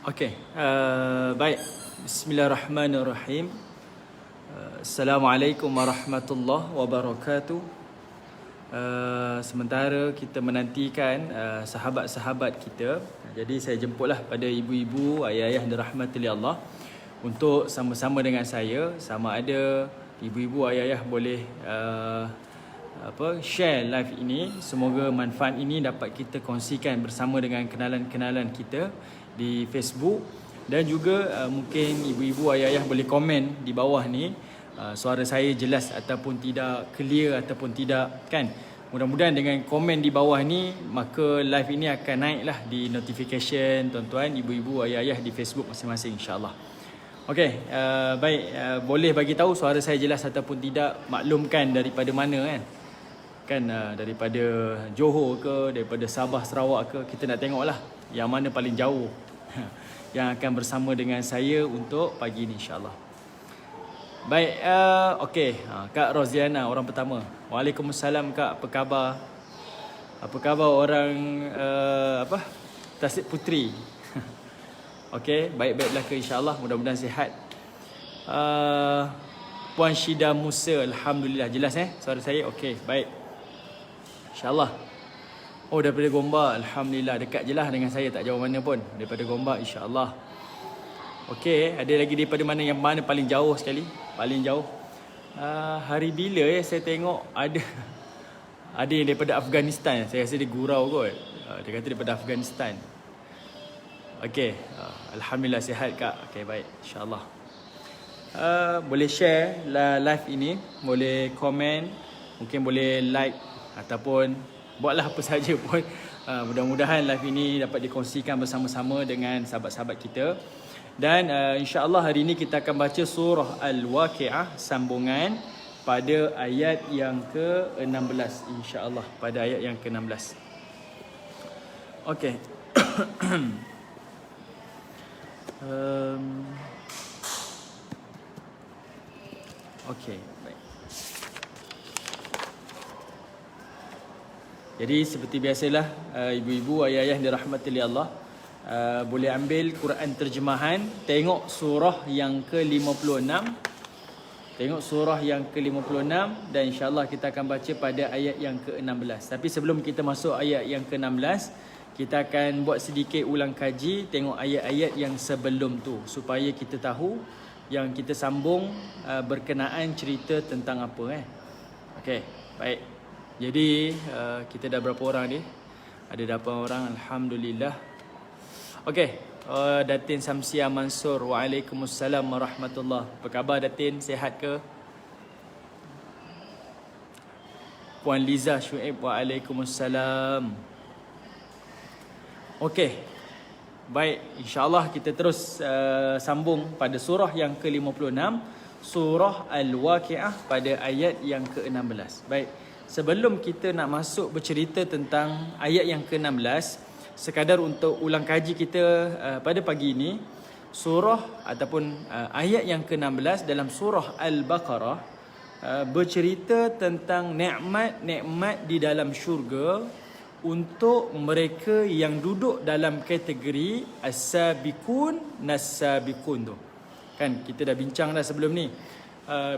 Okey, baik. Bismillahirrahmanirrahim. Assalamualaikum warahmatullahi wabarakatuh. Sementara kita menantikan sahabat-sahabat kita, jadi saya jemputlah pada ibu-ibu, ayah-ayah dirahmati oleh Allah untuk sama-sama dengan saya, sama ada ibu-ibu, ayah-ayah boleh share live ini. Semoga manfaat ini dapat kita kongsikan bersama dengan kenalan-kenalan kita di Facebook, dan juga mungkin ibu-ibu ayah-ayah boleh komen di bawah ni suara saya jelas ataupun tidak, clear ataupun tidak, kan. Mudah-mudahan dengan komen di bawah ni maka live ini akan naiklah di notification tuan-tuan, ibu-ibu, ayah-ayah di Facebook masing-masing, insya-Allah. Okey, baik, boleh bagi tahu suara saya jelas ataupun tidak, maklumkan daripada mana, kan daripada Johor ke, daripada Sabah, Sarawak ke, kita nak tengoklah yang mana paling jauh yang akan bersama dengan saya untuk pagi ni, insya-Allah. Baik, okey, Kak Roziana orang pertama. Waalaikumsalam Kak, apa khabar? Apa khabar orang Tasik Puteri? Okey, baik-baiklah ke, insya-Allah, mudah-mudahan sihat. Puan Syida Musa, alhamdulillah, jelas suara saya. Okey, baik, insya-Allah. Oh, daripada Gombak, alhamdulillah, dekat je lah dengan saya, tak jauh mana pun. Daripada Gombak, insya-Allah. Okey, ada lagi daripada mana, yang mana paling jauh sekali? Paling jauh. Hari bila saya tengok ada yang daripada Afghanistan. Saya rasa dia gurau kot. Dia kata daripada Afghanistan. Okey, alhamdulillah sihat Kak. Okey, baik, insya-Allah. Boleh share live ini, boleh komen, mungkin boleh like ataupun buatlah apa saja pun. Mudah-mudahan live ini dapat dikongsikan bersama-sama dengan sahabat-sahabat kita. Dan insya-Allah hari ini kita akan baca surah Al-Waqiah sambungan pada ayat yang ke-16, insya-Allah, pada ayat yang ke-16. Okey. Okey, baik. Jadi seperti biasalah, ibu-ibu, ayah-ayah dirahmati oleh Allah, boleh ambil Quran terjemahan, tengok surah yang ke-56. Tengok surah yang ke-56 dan insya-Allah kita akan baca pada ayat yang ke-16. Tapi sebelum kita masuk ayat yang ke-16, kita akan buat sedikit ulang kaji, tengok ayat-ayat yang sebelum tu supaya kita tahu yang kita sambung berkenaan cerita tentang apa. Okey, baik. Jadi kita dah berapa orang ni? Ada 8 orang, alhamdulillah. Okey, Datin Samsia Mansur, waalaikumsalam warahmatullahi. Apa khabar Datin, sihat ke? Puan Liza Syuib, waalaikumsalam. Okey, baik, insya-Allah kita terus sambung pada surah yang ke-56, surah Al-Waqiah pada ayat yang ke-16. Baik, sebelum kita nak masuk bercerita tentang ayat yang ke-16, sekadar untuk ulang kaji kita pada pagi ini, surah ataupun ayat yang ke-16 dalam surah Al-Baqarah bercerita tentang nikmat-nikmat di dalam syurga untuk mereka yang duduk dalam kategori as-sabiqun nas-sabiqun tu. Kan kita dah bincang dah sebelum ni.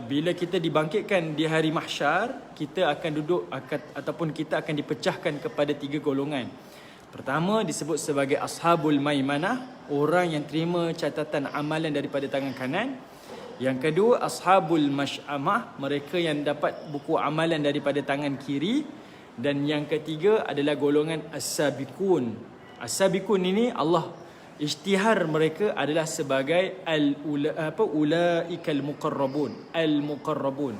Bila kita dibangkitkan di hari mahsyar, kita akan duduk ataupun kita akan dipecahkan kepada 3 golongan. Pertama disebut sebagai ashabul maimanah, orang yang terima catatan amalan daripada tangan kanan. Yang kedua ashabul masy'amah, mereka yang dapat buku amalan daripada tangan kiri. Dan yang ketiga adalah golongan as-sabiqun. As-sabiqun ini Allah isytihar mereka adalah sebagai ulaikal muqarrabun, al-muqarrabun.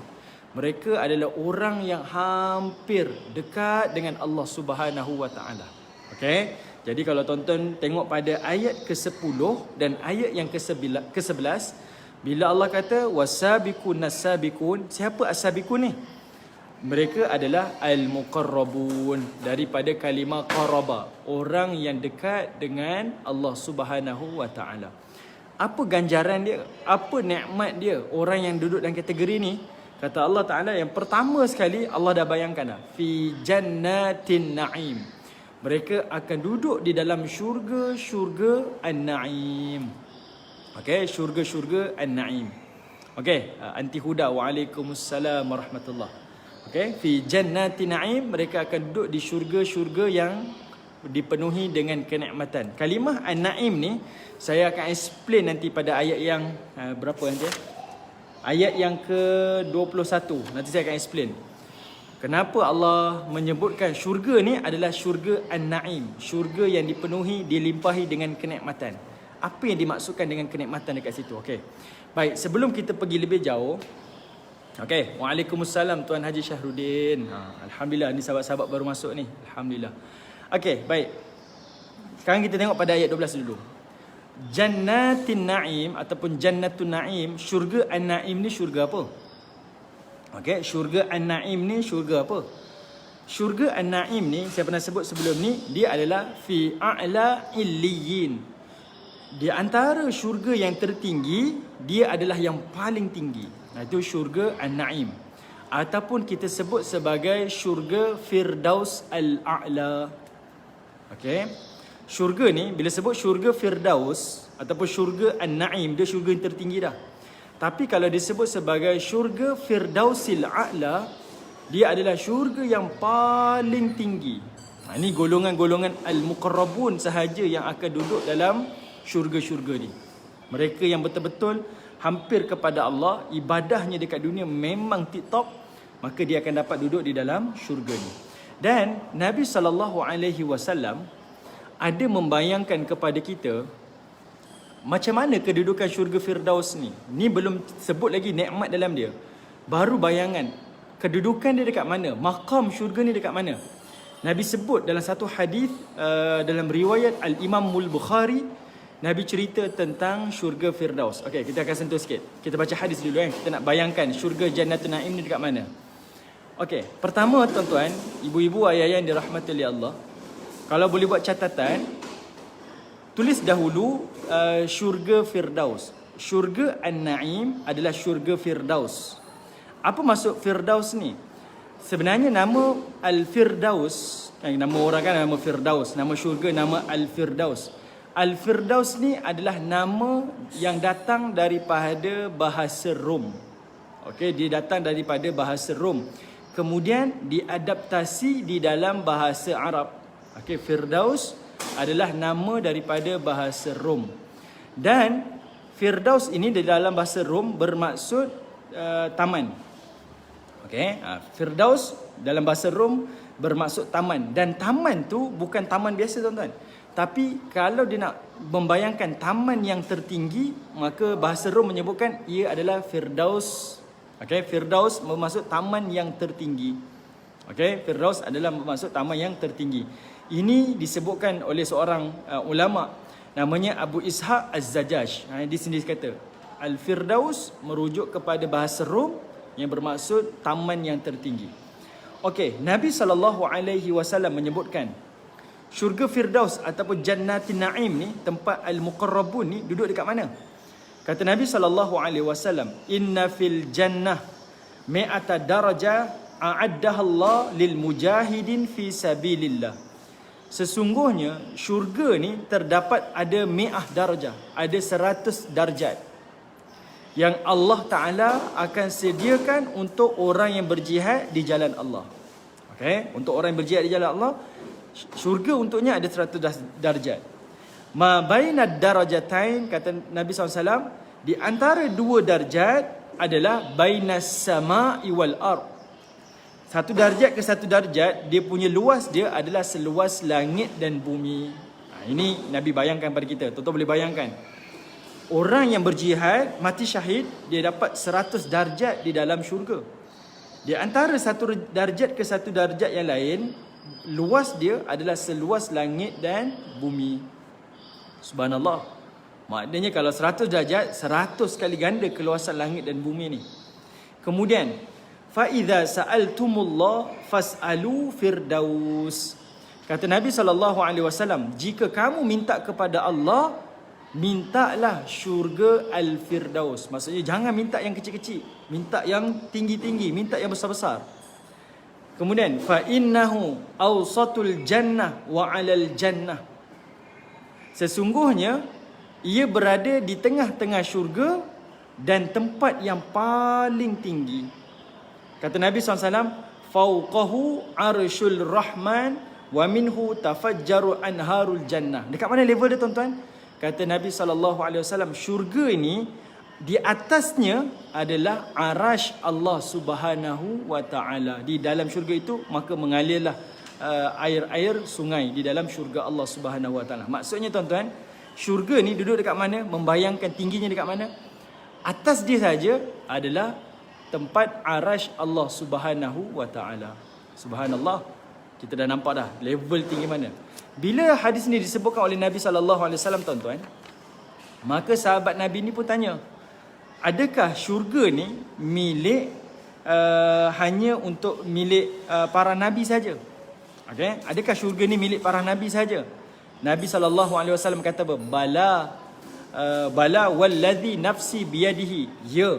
Mereka adalah orang yang hampir dekat dengan Allah Subhanahu wa taala. Okey. Jadi kalau tonton tengok pada ayat ke-10 dan ayat yang ke-11, bila Allah kata wasabiqun nas-sabiqun, siapa as-sabiqun ni? Mereka adalah al-muqarrabun, daripada kalimah qaraba, orang yang dekat dengan Allah Subhanahu wa taala. Apa ganjaran dia? Apa nikmat dia? Orang yang duduk dalam kategori ni, kata Allah Taala, yang pertama sekali Allah dah bayangkan dah, fi jannatin na'im, Mereka akan duduk di dalam syurga-syurga An-Na'im. Okey, syurga-syurga An-Na'im. Okey, Anti Huda, waalaikumsalam warahmatullahi. Okey, fi jannati na'im, mereka akan duduk di syurga-syurga yang dipenuhi dengan kenikmatan. Kalimah An-Na'im ni saya akan explain nanti pada ayat yang berapa nanti? Ayat yang ke-21. Nanti saya akan explain kenapa Allah menyebutkan syurga ni adalah syurga An-Na'im, syurga yang dipenuhi, dilimpahi dengan kenikmatan. Apa yang dimaksudkan dengan kenikmatan dekat situ? Okey. Baik, sebelum kita pergi lebih jauh, okey, waalaikumsalam Tuan Haji Syahrudin. Alhamdulillah, ni sahabat-sahabat baru masuk ni. Alhamdulillah. Okey, baik. Sekarang kita tengok pada ayat 12 dulu. Jannatin Na'im ataupun Jannatun Na'im, syurga An-Na'im ni syurga apa? Okey, syurga An-Na'im ni syurga apa? Syurga An-Na'im ni saya pernah sebut sebelum ni, dia adalah fi a'la illiyin. Di antara syurga yang tertinggi, dia adalah yang paling tinggi. Itu syurga An-Na'im. Ataupun kita sebut sebagai syurga Firdaus Al-A'la. Okey. Syurga ni bila sebut syurga Firdaus ataupun syurga An-Na'im, dia syurga yang tertinggi dah. Tapi kalau disebut sebagai syurga Firdausil A'la, dia adalah syurga yang paling tinggi. Ini golongan-golongan Al-Muqarrabun sahaja yang akan duduk dalam syurga-syurga ni. Mereka yang betul-betul hampir kepada Allah, ibadahnya dekat dunia memang tip-top, maka dia akan dapat duduk di dalam syurga ni. Dan Nabi SAW ada membayangkan kepada kita macam mana kedudukan syurga Firdaus ni. Ni belum sebut lagi nikmat dalam dia. Baru bayangan kedudukan dia dekat mana, maqam syurga ni dekat mana. Nabi sebut dalam satu hadis dalam riwayat Al-Imam Al-Bukhari, Nabi cerita tentang syurga Firdaus. Okey, kita akan sentuh sikit. Kita baca hadis dulu kan. Kita nak bayangkan syurga Jannatun Na'im ni dekat mana. Okey, pertama tuan-tuan, ibu-ibu, ayah-ayah yang dirahmati oleh Allah, kalau boleh buat catatan, tulis dahulu syurga Firdaus. Syurga An-Na'im adalah syurga Firdaus. Apa maksud Firdaus ni? Sebenarnya nama Al-Firdaus, nama orang kan nama Firdaus, nama syurga nama Al-Firdaus. Al-Firdaus ni adalah nama yang datang daripada bahasa Rom. Okey, dia datang daripada bahasa Rom. Kemudian diadaptasi di dalam bahasa Arab. Okey, Firdaus adalah nama daripada bahasa Rom. Dan Firdaus ini di dalam bahasa Rom bermaksud taman. Okey, Firdaus dalam bahasa Rom bermaksud taman. Dan taman tu bukan taman biasa tuan-tuan. Tapi kalau dia nak membayangkan taman yang tertinggi, maka bahasa Rom menyebutkan ia adalah Firdaus. Okey, Firdaus bermaksud taman yang tertinggi. Okey, Firdaus adalah bermaksud taman yang tertinggi. Ini disebutkan oleh seorang ulama namanya Abu Ishaq Az-Zajjaj. Di sini kata Al-Firdaus merujuk kepada bahasa Rom yang bermaksud taman yang tertinggi. Okey, Nabi SAW menyebutkan syurga Firdaus ataupun Jannatin Na'im ni, tempat Al-Muqarrabun ni duduk dekat mana? Kata Nabi SAW, inna fil jannah mi'ata darajah a'addaha Allah lil mujahidin fi sabilillah. Sesungguhnya syurga ni terdapat ada mi'ah darjah, ada 100 darjat yang Allah Ta'ala akan sediakan untuk orang yang berjihad di jalan Allah. Okey, untuk orang yang berjihad di jalan Allah, syurga untuknya ada 100 darjat. Ma bainad darajatain, kata Nabi SAW, di antara dua darjat adalah bainas sama'i wal ard. Satu darjat ke satu darjat, dia punya luas dia adalah seluas langit dan bumi. Ini Nabi bayangkan pada kita. Tuan-tuan boleh bayangkan. Orang yang berjihad, mati syahid, dia dapat 100 darjat di dalam syurga. Di antara satu darjat ke satu darjat yang lain, luas dia adalah seluas langit dan bumi. Subhanallah. Maknanya kalau 100 darjat, 100 kali ganda keluasan langit dan bumi ni. Kemudian, fa idza sa'altumullah fas'alu firdaus. Kata Nabi SAW, jika kamu minta kepada Allah, mintalah syurga Al-Firdaus. Maksudnya jangan minta yang kecil-kecil, minta yang tinggi-tinggi, minta yang besar-besar. Kemudian fa innahu awsatul jannah wa 'alal jannah. Sesungguhnya ia berada di tengah-tengah syurga dan tempat yang paling tinggi. Kata Nabi SAW, fauqahu arsyul rahman wa minhu tafajjaru anharul jannah. Dekat mana level dia tuan-tuan? Kata Nabi SAW, syurga ini di atasnya adalah arash Allah Subhanahu wa taala. Di dalam syurga itu maka mengalirlah air-air sungai di dalam syurga Allah Subhanahu wa taala. Maksudnya tuan-tuan, syurga ni duduk dekat mana? Membayangkan tingginya dekat mana? Atas dia saja adalah tempat arash Allah Subhanahu wa taala. Subhanallah. Kita dah nampak dah level tinggi mana. Bila hadis ni disebutkan oleh Nabi sallallahu alaihi wasallam tuan-tuan, maka sahabat Nabi ni pun tanya, adakah syurga ni milik hanya untuk milik para nabi saja? Okey, adakah syurga ni milik para nabi saja? Nabi sallallahu alaihi wasallam kata apa? Bala wallazi nafsi biyadihi. Ya.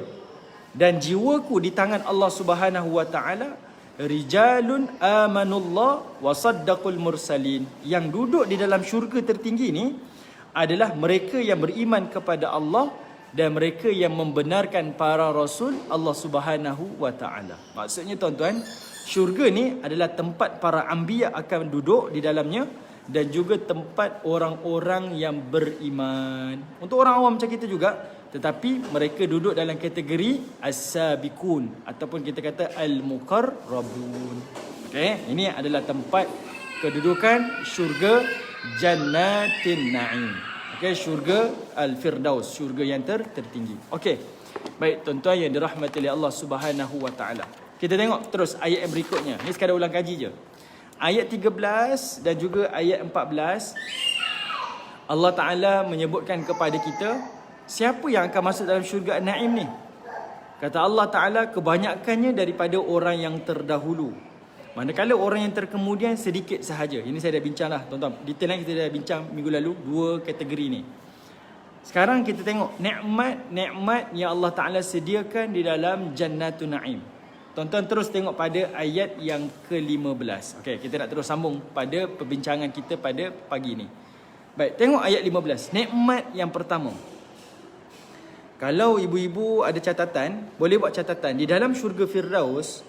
Dan jiwaku di tangan Allah Subhanahu wa taala, rijalun amanullah wa saddaqul mursalin. Yang duduk di dalam syurga tertinggi ni adalah mereka yang beriman kepada Allah dan mereka yang membenarkan para rasul Allah Subhanahu wa taala. Maksudnya tuan-tuan, syurga ni adalah tempat para anbiya akan duduk di dalamnya dan juga tempat orang-orang yang beriman. Untuk orang awam macam kita juga, tetapi mereka duduk dalam kategori as-sabiqun ataupun kita kata al-muqarrabun. Okey, ini adalah tempat kedudukan syurga Jannatin Na'im. Okey, syurga Al-Firdaus, syurga yang tertinggi. Okey. Baik tuan-tuan yang dirahmati oleh Allah Subhanahu wa taala. Kita tengok terus ayat yang berikutnya. Ini sekadar ulang kaji je. Ayat 13 dan juga ayat 14, Allah Taala menyebutkan kepada kita siapa yang akan masuk dalam syurga An-Na'im ni. Kata Allah Taala, kebanyakannya daripada orang yang terdahulu. Manakala orang yang terkemudian sedikit sahaja. Ini saya dah bincang dah tuan-tuan. Detail yang kita dah bincang minggu lalu, dua kategori ni. Sekarang kita tengok nikmat-nikmat yang Allah Taala sediakan di dalam Jannatun Na'im. Tuan-tuan terus tengok pada ayat yang ke-15. Okey, kita nak terus sambung pada perbincangan kita pada pagi ni. Baik, tengok ayat 15. Nikmat yang pertama. Kalau ibu-ibu ada catatan, boleh buat catatan. Di dalam syurga Firdaus,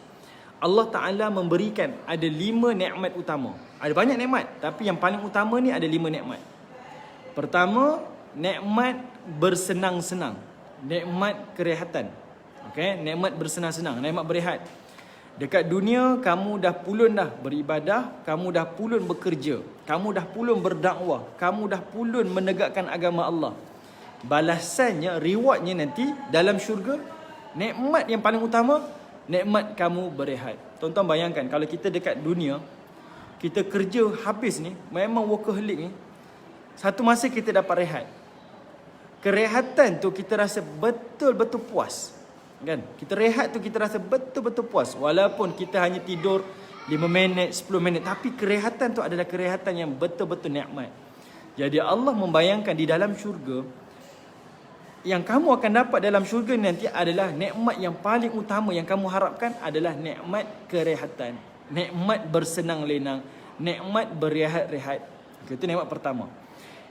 Allah Ta'ala memberikan ada 5 nikmat utama. Ada banyak nikmat, tapi yang paling utama ni ada 5 nikmat. Pertama, nikmat bersenang-senang. Nikmat kerehatan. Okey, nikmat bersenang-senang, nikmat berehat. Dekat dunia kamu dah pulun dah beribadah, kamu dah pulun bekerja, kamu dah pulun berdakwah, kamu dah pulun menegakkan agama Allah. Balasannya, rewardnya nanti dalam syurga, nikmat yang paling utama, nikmat kamu berehat. Tuan-tuan bayangkan kalau kita dekat dunia, kita kerja habis ni, memang workaholic ni, satu masa kita dapat rehat. Kerehatan tu kita rasa betul-betul puas. Kan? Kita rehat tu kita rasa betul-betul puas. Walaupun kita hanya tidur 5 minit, 10 minit, tapi kerehatan tu adalah kerehatan yang betul-betul nikmat. Jadi Allah membayangkan di dalam syurga, yang kamu akan dapat dalam syurga nanti adalah nikmat yang paling utama yang kamu harapkan adalah nikmat kerehatan, nikmat bersenang lenang, nikmat berehat-rehat. Itu nikmat pertama.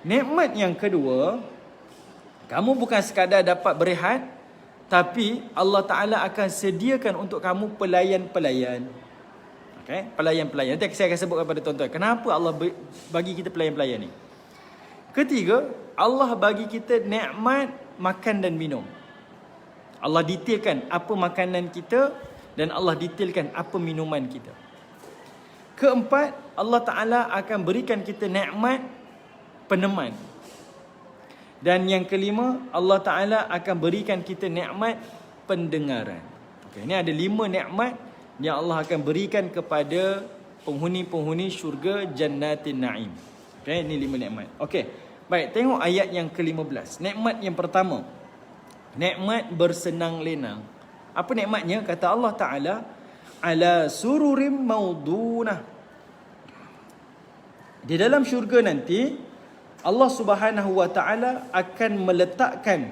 Nikmat yang kedua, kamu bukan sekadar dapat berehat, tapi Allah Ta'ala akan sediakan untuk kamu pelayan-pelayan. Okay? Pelayan-pelayan. Nanti saya akan sebut kepada tuan-tuan kenapa Allah bagi kita pelayan-pelayan ni. Ketiga, Allah bagi kita nikmat makan dan minum. Allah detailkan apa makanan kita dan Allah detailkan apa minuman kita. Keempat, Allah Ta'ala akan berikan kita nikmat peneman. Dan yang kelima, Allah Ta'ala akan berikan kita nikmat pendengaran. Okay, ini ada 5 nikmat yang Allah akan berikan kepada penghuni-penghuni syurga Jannatin Na'im. Okay, ini 5 nikmat. Okay, baik, tengok ayat yang ke-15. Nikmat yang pertama, nikmat bersenang lenang. Apa nikmatnya? Kata Allah Ta'ala, ala sururim maudunah. Di dalam syurga nanti, Allah Subhanahu wa Ta'ala akan meletakkan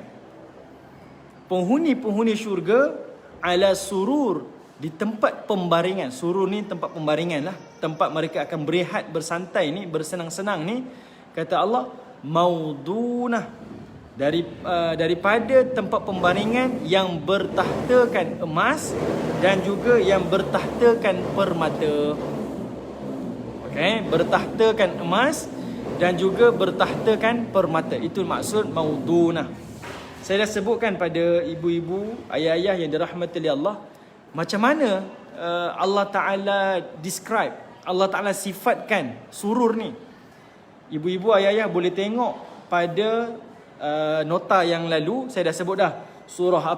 penghuni-penghuni syurga ala surur, di tempat pembaringan. Surur ni tempat pembaringan lah, tempat mereka akan berehat, bersantai ni, bersenang-senang ni. Kata Allah, maudunah, daripada tempat pembaringan yang bertahtakan emas dan juga yang bertahtakan permata. Okay, bertahtakan emas dan juga bertahtakan permata. Itu maksud maudunah. Saya dah sebutkan pada ibu-ibu, ayah-ayah yang dirahmati oleh Allah, macam mana Allah Ta'ala describe, Allah Ta'ala sifatkan surur ni. Ibu-ibu, ayah-ayah boleh tengok pada nota yang lalu. Saya dah sebut dah surah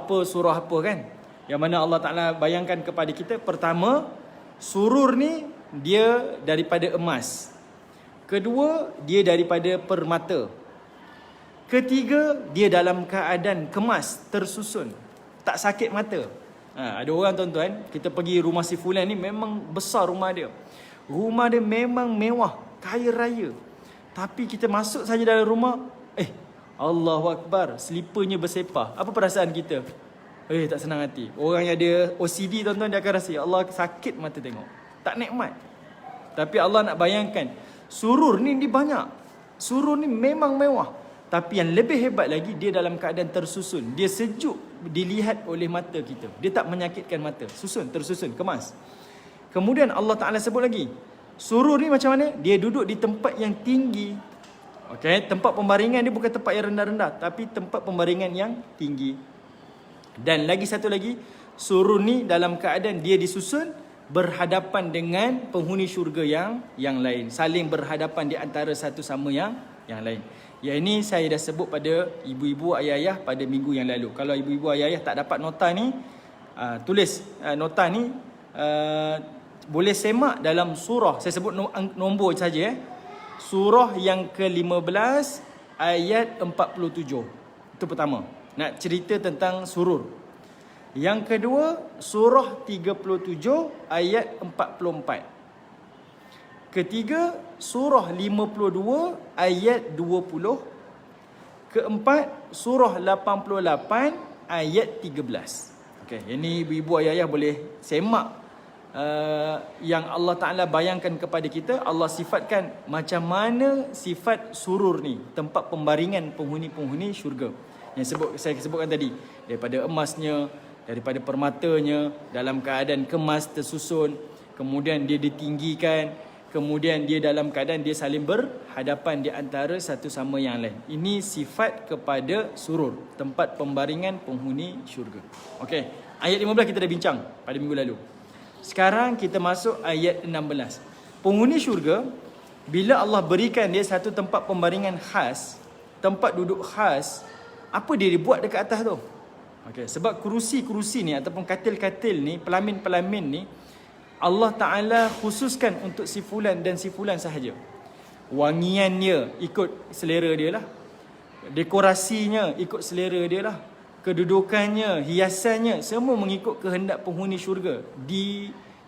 apa kan, yang mana Allah Ta'ala bayangkan kepada kita. Pertama, surur ni dia daripada emas. Kedua, dia daripada permata. Ketiga, dia dalam keadaan kemas, tersusun, tak sakit mata. Ada orang tuan-tuan, kita pergi rumah si fulan ni, memang besar rumah dia. Rumah dia memang mewah, kaya raya. Tapi kita masuk saja dalam rumah, Allahu Akbar, selipernya bersepah. Apa perasaan kita? Tak senang hati. Orang yang ada OCD tuan-tuan, dia akan rasa, ya Allah, sakit mata tengok, tak nikmat. Tapi Allah nak bayangkan, surur ni dia banyak. Surur ni memang mewah. Tapi yang lebih hebat lagi, dia dalam keadaan tersusun. Dia sejuk dilihat oleh mata kita. Dia tak menyakitkan mata. Susun, tersusun, kemas. Kemudian Allah Ta'ala sebut lagi, surur ni macam mana? Dia duduk di tempat yang tinggi. Okay, tempat pembaringan dia bukan tempat yang rendah-rendah, tapi tempat pembaringan yang tinggi. Dan lagi satu lagi, surur ni dalam keadaan dia disusun berhadapan dengan penghuni syurga yang lain. Saling berhadapan di antara satu sama yang lain. Yang ini saya dah sebut pada ibu-ibu, ayah-ayah pada minggu yang lalu. Kalau ibu-ibu, ayah-ayah tak dapat nota ni, tulis nota ni, boleh semak dalam surah. Saya sebut nombor saja. Surah yang ke-15 ayat 47. Itu pertama. Nak cerita tentang surur. Yang kedua, surah 37 ayat 44. Ketiga, surah 52 ayat 20. Keempat, surah 88 ayat 13. Okey, ini ibu-ibu, ayah-ayah boleh semak yang Allah Ta'ala bayangkan kepada kita. Allah sifatkan macam mana sifat surur ni, tempat pembaringan penghuni-penghuni syurga. Yang saya sebutkan tadi, daripada emasnya, daripada permatanya, dalam keadaan kemas, tersusun. Kemudian dia ditinggikan. Kemudian dia dalam keadaan dia saling berhadapan di antara satu sama yang lain. Ini sifat kepada surur, tempat pembaringan penghuni syurga. Okey, ayat 15 kita dah bincang pada minggu lalu. Sekarang kita masuk ayat 16. Penghuni syurga, bila Allah berikan dia satu tempat pembaringan khas, tempat duduk khas, apa dia buat dekat atas tu? Okey, sebab kerusi-kerusi ni ataupun katil-katil ni, pelamin-pelamin ni, Allah Ta'ala khususkan untuk si fulan dan si fulan sahaja. Wangiannya ikut selera dia lah. Dekorasinya ikut selera dia lah. Kedudukannya, hiasannya, semua mengikut kehendak penghuni syurga.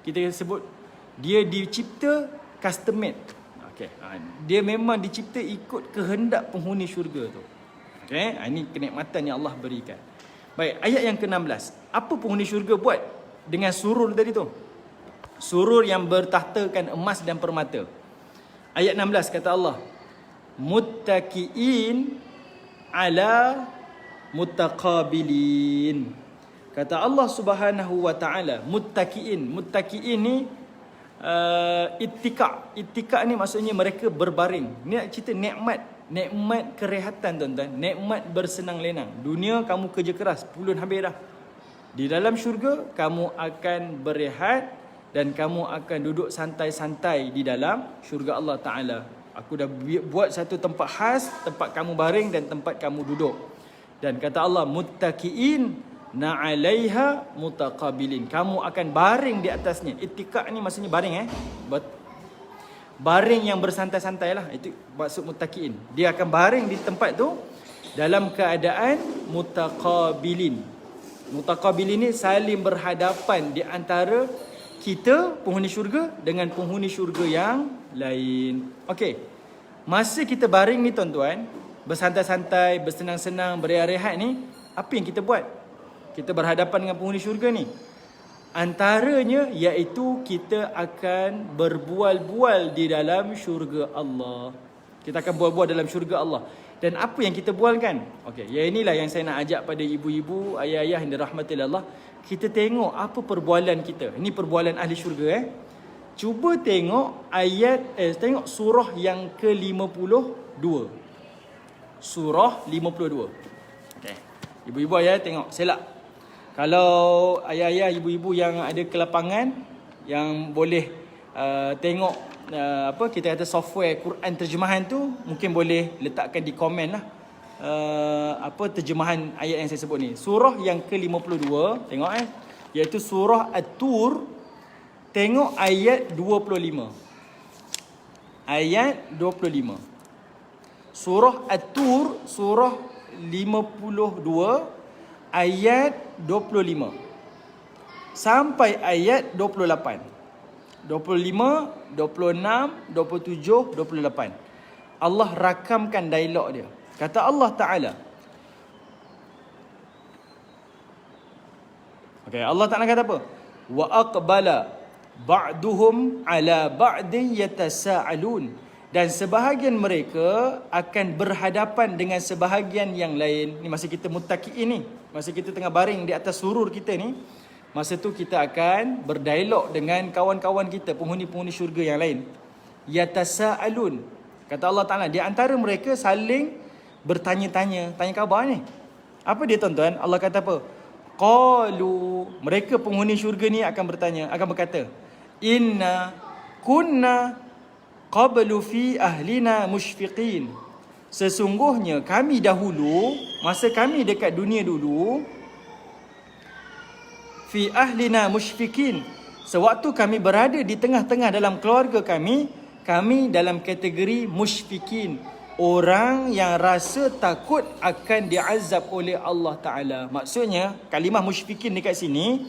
Kita sebut, dia dicipta custom made. Okay. Dia memang dicipta ikut kehendak penghuni syurga tu. Okay. Ini kenikmatan yang Allah berikan. Baik, ayat yang ke-16. Apa penghuni syurga buat dengan surur tadi tu? Surur yang bertahtakan emas dan permata. Ayat 16 kata Allah, muttaqiin ala muttaqabilin. Kata Allah Subhanahu wa taala, muttaqiin. Muttaqiin ni ittika. Ittika ni maksudnya mereka berbaring. Ni nak cerita nikmat kerehatan tuan-tuan, nikmat bersenang lenang. Dunia kamu kerja keras, pulun habis dah. Di dalam syurga kamu akan berehat dan kamu akan duduk santai-santai di dalam syurga Allah Ta'ala. Aku dah buat satu tempat khas, tempat kamu baring dan tempat kamu duduk. Dan kata Allah, muttaqiin na'alaiha mutaqabilin. Kamu akan baring di atasnya. Ittika' ni maksudnya baring baring yang bersantai-santai lah. Itu maksud muttaqiin. Dia akan baring di tempat tu dalam keadaan mutaqabilin. Mutaqabilin ni saling berhadapan di antara kita, penghuni syurga, dengan penghuni syurga yang lain. Okey. Masa kita baring ni tuan-tuan, bersantai-santai, bersenang-senang, berehat-rehat ni, apa yang kita buat? Kita berhadapan dengan penghuni syurga ni. Antaranya iaitu kita akan berbual-bual di dalam syurga Allah. Kita akan bual-bual dalam syurga Allah. Dan apa yang kita bualkan? Okey, ya inilah yang saya nak ajak pada ibu-ibu, ayah-ayah yang dirahmati Allah. Kita tengok apa perbualan kita. Ini perbualan ahli syurga. Cuba tengok tengok surah yang ke-52. Surah 52. Okey. Ibu-ibu ayah tengok selak. Kalau ayah-ayah, ibu-ibu yang ada kelapangan, yang boleh tengok kita kata software Quran terjemahan tu, mungkin boleh letakkan di komen lah terjemahan ayat yang saya sebut ni. Surah yang ke-52, tengok iaitu surah At-Tur. Tengok ayat 25. Ayat 25. Surah At-Tur, surah 52, ayat 25 sampai ayat 28. 25, 26, 27, 28. Allah rakamkan dialog dia. Kata Allah Ta'ala. Okay, Allah Ta'ala kata apa? Wa aqbala ba'duhum ala ba'din yatasa'alun. Dan sebahagian mereka akan berhadapan dengan sebahagian yang lain. Ni masa kita muttaqi'in ni. Masa kita tengah baring di atas surur kita ni. Masa tu kita akan berdialog dengan kawan-kawan kita, penghuni-penghuni syurga yang lain. Yatasa'alun. Kata Allah Ta'ala, di antara mereka saling bertanya-tanya. Tanya khabar ni. Apa dia tuan-tuan? Allah kata apa? Qalu. Mereka penghuni syurga ni akan berkata, Inna kunna qablu fi ahlina mushfiqin. Sesungguhnya kami dahulu, masa kami dekat dunia dulu, fi ahlina mushfiqin, sewaktu kami berada di tengah-tengah dalam keluarga kami dalam kategori mushfiqin, orang yang rasa takut akan diazab oleh Allah Ta'ala. Maksudnya kalimah mushfiqin dekat sini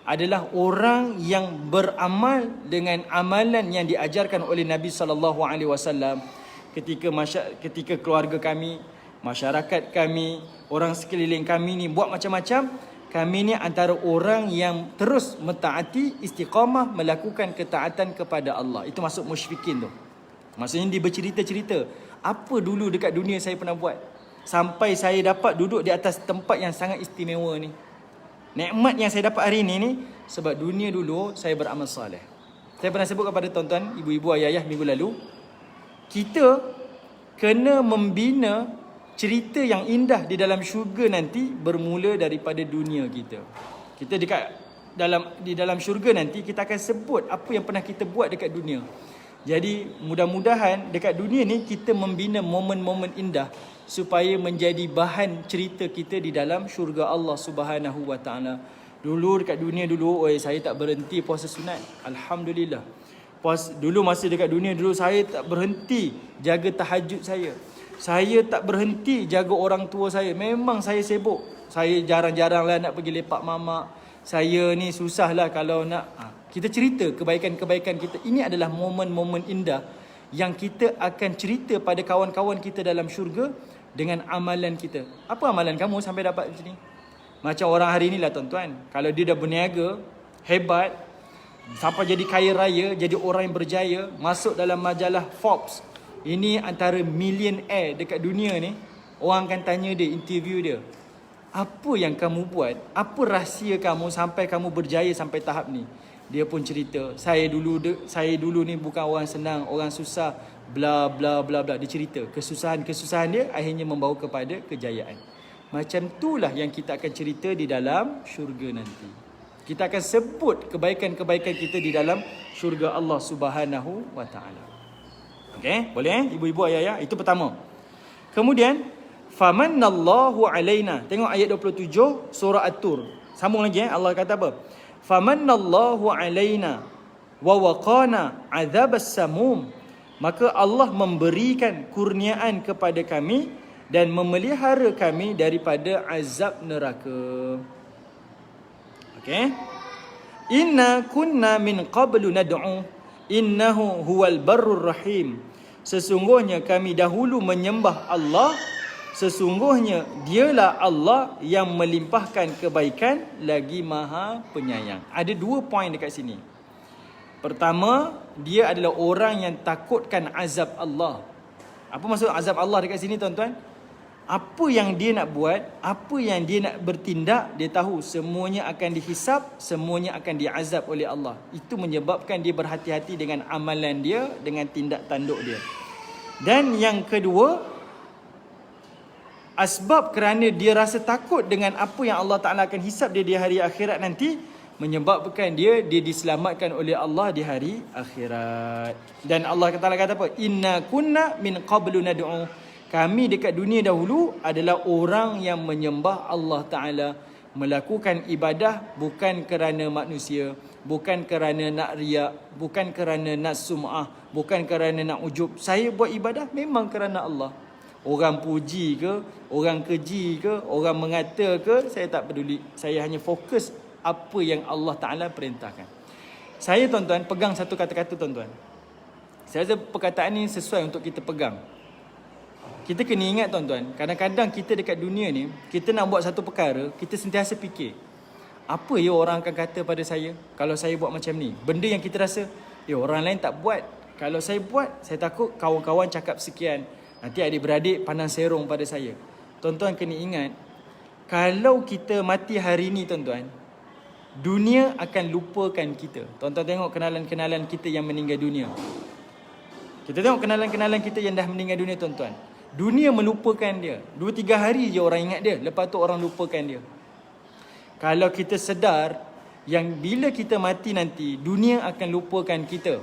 adalah orang yang beramal dengan amalan yang diajarkan oleh Nabi SAW. Ketika keluarga kami, masyarakat kami, orang sekeliling kami ni buat macam-macam, kami ni antara orang yang terus mentaati, istiqamah melakukan ketaatan kepada Allah. Itu maksud musyfikin tu. Maksudnya dia bercerita-cerita, apa dulu dekat dunia saya pernah buat sampai saya dapat duduk di atas tempat yang sangat istimewa ni. Nikmat yang saya dapat hari ini sebab dunia dulu saya beramal soleh. Saya pernah sebut kepada tuan-tuan, ibu-ibu, ayah-ayah minggu lalu, kita kena membina cerita yang indah di dalam syurga nanti bermula daripada dunia kita. Kita di dalam syurga nanti kita akan sebut apa yang pernah kita buat dekat dunia. Jadi mudah-mudahan dekat dunia ni kita membina momen-momen indah supaya menjadi bahan cerita kita di dalam syurga Allah Subhanahu wa taala. Dulu dekat dunia dulu, saya tak berhenti puasa sunat. Alhamdulillah. Dulu masa dekat dunia dulu saya tak berhenti jaga tahajud saya. Saya tak berhenti jaga orang tua saya. Memang saya sibuk. Saya jarang-jaranglah nak pergi lepak mamak. Saya ni susahlah kalau nak kita cerita kebaikan-kebaikan kita. Ini adalah momen-momen indah yang kita akan cerita pada kawan-kawan kita dalam syurga dengan amalan kita. Apa amalan kamu sampai dapat macam ni? Macam orang hari ni lah tuan-tuan. Kalau dia dah berniaga, hebat, sampai jadi kaya raya, jadi orang yang berjaya, masuk dalam majalah Forbes. Ini antara millionaire dekat dunia ni. Orang akan tanya dia, interview dia. Apa yang kamu buat? Apa rahsia kamu sampai kamu berjaya sampai tahap ni? Dia pun cerita, saya dulu ni bukan orang senang, orang susah, bla bla bla bla. Dia cerita kesusahan dia akhirnya membawa kepada kejayaan. Macam itulah yang kita akan cerita di dalam syurga nanti. Kita akan sebut kebaikan-kebaikan kita di dalam syurga Allah Subhanahu wa taala. Okey, boleh ibu-ibu, ayah-ayah? Itu pertama. Kemudian famannallahu alaina. Tengok ayat 27 surah At-Tur. Sambung lagi Allah kata apa? Famannallahu alaina wa waqana adzabas samum. Maka Allah memberikan kurniaan kepada kami dan memelihara kami daripada azab neraka. Okey. Inna kunna min qablu nad'u innahu huwal barrur rahim. Sesungguhnya kami dahulu menyembah Allah Sesungguhnya dialah Allah yang melimpahkan kebaikan lagi Maha Penyayang. Ada 2 poin dekat sini. Pertama, dia adalah orang yang takutkan azab Allah. Apa maksud azab Allah dekat sini tuan-tuan? Apa yang dia nak buat, apa yang dia nak bertindak, dia tahu semuanya akan dihisap, semuanya akan diazab oleh Allah. Itu menyebabkan dia berhati-hati dengan amalan dia, dengan tindak tanduk dia. Dan yang kedua, asbab kerana dia rasa takut dengan apa yang Allah Ta'ala akan hisap dia di hari akhirat nanti, menyebabkan dia diselamatkan oleh Allah di hari akhirat. Dan Allah Ta'ala kata apa? Inna kunna min qablu nad'u. Kami dekat dunia dahulu adalah orang yang menyembah Allah Ta'ala, melakukan ibadah bukan kerana manusia, bukan kerana nak riak, bukan kerana nak sum'ah, bukan kerana nak ujub. Saya buat ibadah memang kerana Allah. Orang puji ke, orang keji ke, orang mengata ke, saya tak peduli. Saya hanya fokus apa yang Allah Ta'ala perintahkan. Saya tuan-tuan pegang satu kata-kata tuan-tuan. Saya rasa perkataan ni sesuai untuk kita pegang. Kita kena ingat tuan-tuan, kadang-kadang kita dekat dunia ni, kita nak buat satu perkara, kita sentiasa fikir, apa ya orang akan kata pada saya kalau saya buat macam ni? Benda yang kita rasa, orang lain tak buat. Kalau saya buat, saya takut kawan-kawan cakap sekian, nanti adik-beradik pandang serong pada saya. Tuan-tuan kena ingat, kalau kita mati hari ni tuan-tuan, dunia akan lupakan kita. Tuan-tuan tengok kenalan-kenalan kita yang meninggal dunia. Kita tengok kenalan-kenalan kita yang dah meninggal dunia tuan-tuan. Dunia melupakan dia. 2-3 hari je orang ingat dia. Lepas tu orang lupakan dia. Kalau kita sedar yang bila kita mati nanti, dunia akan lupakan kita.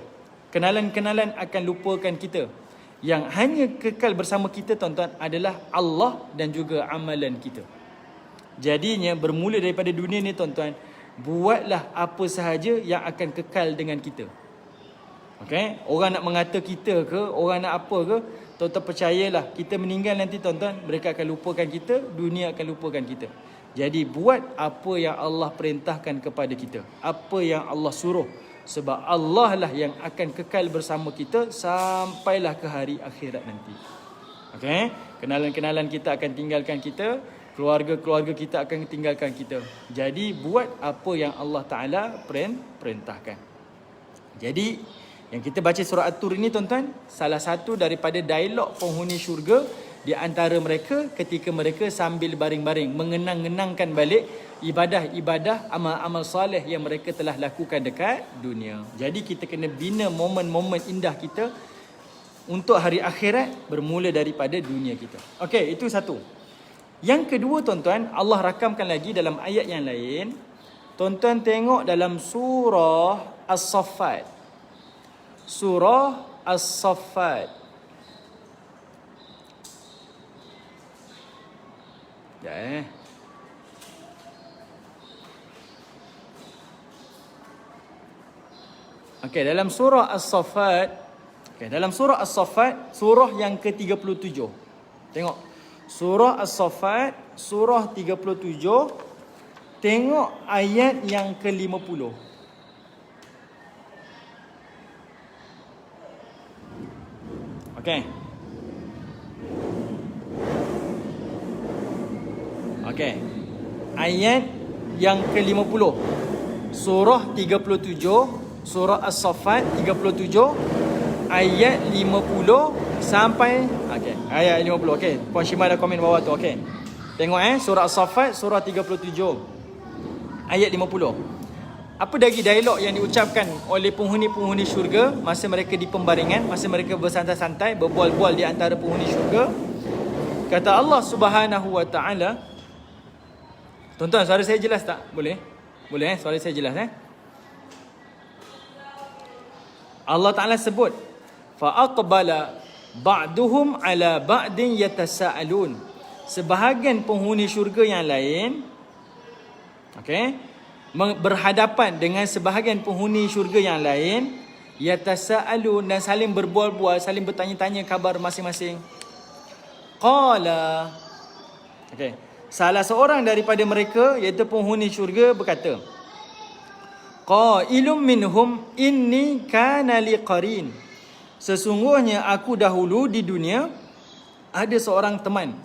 Kenalan-kenalan akan lupakan kita. Yang hanya kekal bersama kita tuan-tuan adalah Allah dan juga amalan kita. Jadinya bermula daripada dunia ni tuan-tuan, buatlah apa sahaja yang akan kekal dengan kita. Okay? Orang nak mengata kita ke, orang nak apa ke, tuan-tuan percayalah, kita meninggal nanti tuan-tuan, mereka akan lupakan kita, dunia akan lupakan kita. Jadi buat apa yang Allah perintahkan kepada kita, apa yang Allah suruh, sebab Allah lah yang akan kekal bersama kita sampailah ke hari akhirat nanti. Okay? Kenalan-kenalan kita akan tinggalkan kita, keluarga-keluarga kita akan tinggalkan kita. Jadi buat apa yang Allah Ta'ala perintahkan. Jadi yang kita baca surah At-Tur ini tuan-tuan, salah satu daripada dialog penghuni syurga di antara mereka ketika mereka sambil baring-baring mengenang-enangkan balik ibadah-ibadah, amal-amal soleh yang mereka telah lakukan dekat dunia. Jadi kita kena bina momen-momen indah kita untuk hari akhirat bermula daripada dunia kita. Okey, itu satu. Yang kedua tuan-tuan, Allah rakamkan lagi dalam ayat yang lain. Tuan-tuan tengok dalam surah As-Saffat. Surah As-Saffat. Ya. Okey, dalam surah As-Saffat, dalam surah As-Saffat, surah yang ke-37. Tengok. Surah As-Saffat, surah 37. Tengok ayat yang ke-50. Okey. Okey. Ayat yang ke-50. Surah 37, surah As-Saffat 37, ayat 50 sampai ayat 50. Okey, Puan Syima ada komen bawah tu. Okey. Tengok surah As-Saffat surah 37 ayat 50. Apa lagi dialog yang diucapkan oleh penghuni-penghuni syurga masa mereka di pembaringan, masa mereka bersantai-santai, berbual-bual di antara penghuni syurga. Kata Allah Subhanahu wa taala, tuan-tuan, suara saya jelas tak? Boleh? Boleh suara saya jelas Allah Taala sebut, fa aqbala ba'duhum ala ba'din yatasaalun. Sebahagian penghuni syurga yang lain, berhadapan dengan sebahagian penghuni syurga yang lain, yatasaalun, dan saling berbual-bual, saling bertanya-tanya khabar masing-masing. Qala, salah seorang daripada mereka iaitu penghuni syurga berkata, qailum minhum inni kana li qarin. Sesungguhnya aku dahulu di dunia ada seorang teman.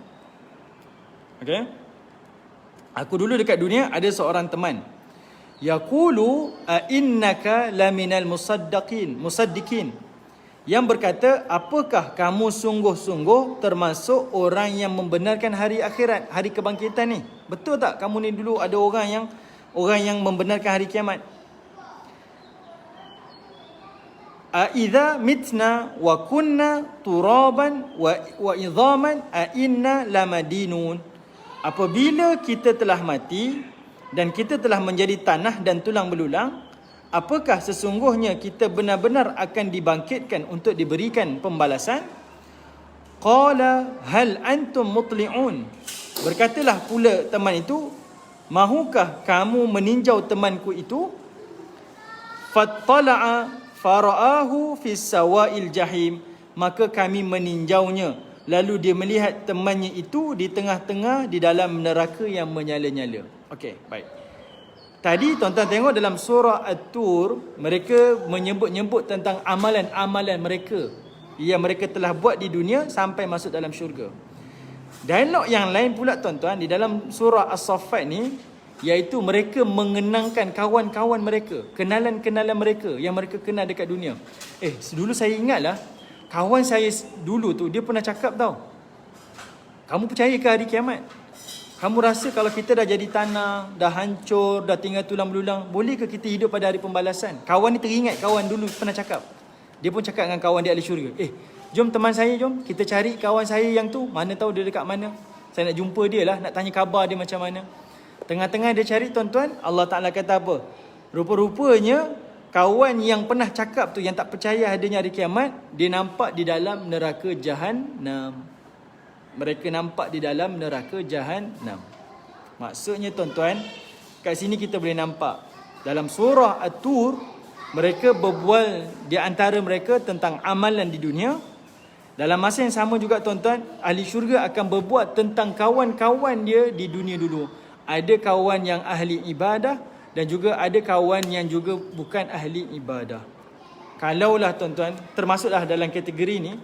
Okey. Aku dulu dekat dunia ada seorang teman. Yaqulu a innaka laminal musaddiqin. Yang berkata, apakah kamu sungguh-sungguh termasuk orang yang membenarkan hari akhirat, hari kebangkitan ni? Betul tak kamu ni dulu ada orang yang membenarkan hari kiamat? A idza mitna wa kunna turaban wa idhaman a inna lamadinun. Apabila kita telah mati dan kita telah menjadi tanah dan tulang belulang, apakah sesungguhnya kita benar-benar akan dibangkitkan untuk diberikan pembalasan? Qala hal antum mutli'un. Berkatalah pula teman itu, mahukah kamu meninjau temanku itu? Fattala'a fara'ahu fis sawa'il jahim. Maka kami meninjaunya, lalu dia melihat temannya itu di tengah-tengah di dalam neraka yang menyala-nyala. Okey, baik. Tadi tuan-tuan tengok dalam surah At-Tur, mereka menyebut-nyebut tentang amalan-amalan mereka yang mereka telah buat di dunia sampai masuk dalam syurga. Dialog yang lain pula tuan-tuan di dalam surah As-Saffat ni, iaitu mereka mengenangkan kawan-kawan mereka, kenalan-kenalan mereka yang mereka kenal dekat dunia. Dulu saya ingatlah, kawan saya dulu tu dia pernah cakap tau, kamu percaya ke hari kiamat? Kamu rasa kalau kita dah jadi tanah, dah hancur, dah tinggal tulang belulang, boleh ke kita hidup pada hari pembalasan? Kawan ni teringat kawan dulu pernah cakap. Dia pun cakap dengan kawan dia ahli syurga, jom teman saya, jom kita cari kawan saya yang tu, mana tahu dia dekat mana. Saya nak jumpa dia lah, nak tanya khabar dia macam mana. Tengah-tengah dia cari tuan-tuan, Allah Ta'ala kata apa? Rupa-rupanya kawan yang pernah cakap tu, yang tak percaya adanya hari kiamat, dia nampak di dalam neraka Jahannam. Mereka nampak di dalam neraka Jahannam. Maksudnya tuan-tuan, kat sini kita boleh nampak dalam surah At-Tur, mereka berbual di antara mereka tentang amalan di dunia. Dalam masa yang sama juga tuan-tuan, ahli syurga akan berbuat tentang kawan-kawan dia di dunia dulu. Ada kawan yang ahli ibadah dan juga ada kawan yang juga bukan ahli ibadah. Kalaulah tuan-tuan, termasuklah dalam kategori ni,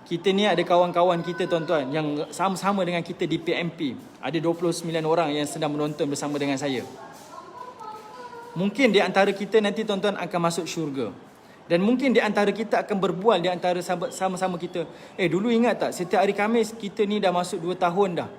kita ni ada kawan-kawan kita tuan-tuan yang sama-sama dengan kita di PMP. Ada 29 orang yang sedang menonton bersama dengan saya. Mungkin di antara kita nanti tuan-tuan akan masuk syurga. Dan mungkin di antara kita akan berbual di antara sama-sama kita. Dulu ingat tak, setiap hari Khamis kita ni dah masuk 2 tahun dah.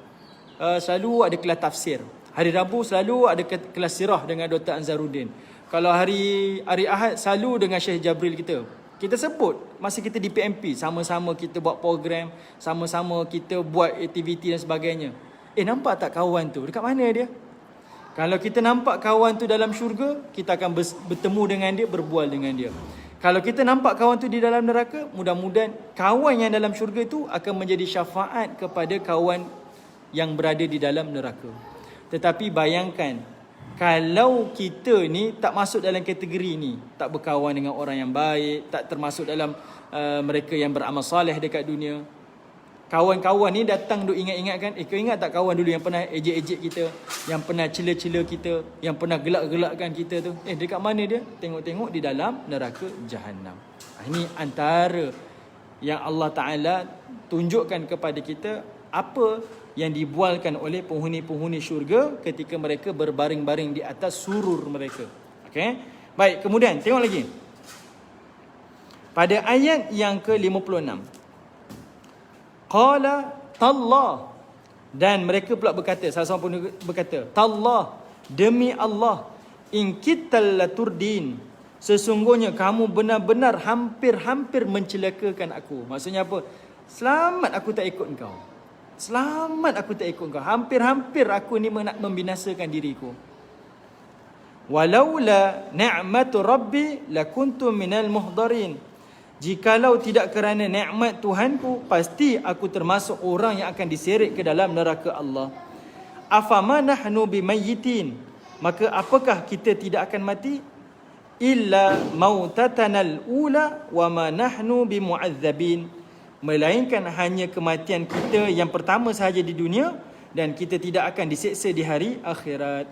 Selalu ada kelas tafsir. Hari Rabu selalu ada kelas sirah dengan Dr. Anzaruddin. Kalau hari Ahad selalu dengan Syekh Jabril kita. Kita sebut masa kita di PMP, sama-sama kita buat program, sama-sama kita buat aktiviti dan sebagainya. Nampak tak kawan tu? Dekat mana dia? Kalau kita nampak kawan tu dalam syurga, kita akan bertemu dengan dia, berbual dengan dia. Kalau kita nampak kawan tu di dalam neraka, mudah-mudahan kawan yang dalam syurga tu akan menjadi syafaat kepada kawan yang berada di dalam neraka. Tetapi bayangkan, kalau kita ni tak masuk dalam kategori ni, tak berkawan dengan orang yang baik, tak termasuk dalam mereka yang beramal soleh dekat dunia. Kawan-kawan ni datang duk ingat-ingatkan, kau ingat tak kawan dulu yang pernah ejek-ejek kita, yang pernah cela-cela kita, yang pernah gelak-gelakkan kita tu? Dekat mana dia? Tengok-tengok di dalam neraka Jahannam. Ini antara yang Allah Ta'ala tunjukkan kepada kita apa yang dibualkan oleh penghuni-penghuni syurga ketika mereka berbaring-baring di atas surur mereka. Okey. Baik, kemudian tengok lagi. Pada ayat yang ke-56. Qala tallah. Dan mereka pula berkata, salah seorang pun berkata, tallah, demi Allah, in kital laturdin, sesungguhnya kamu benar-benar hampir-hampir mencelakakan aku. Maksudnya apa? Selamat aku tak ikut engkau. Selamat aku tak ikut kau. Hampir-hampir aku ni nak membinasakan diriku. Walaula ni'matu rabbi lakuntu minal muhdarin. Jikalau tidak kerana nikmat Tuhanku, pasti aku termasuk orang yang akan diseret ke dalam neraka Allah. Afama nahnu bimayyitin. Maka apakah kita tidak akan mati? Illa mautatanal ula wa ma nahnu bimu'adzabin. Melainkan hanya kematian kita yang pertama sahaja di dunia, dan kita tidak akan diseksa di hari akhirat.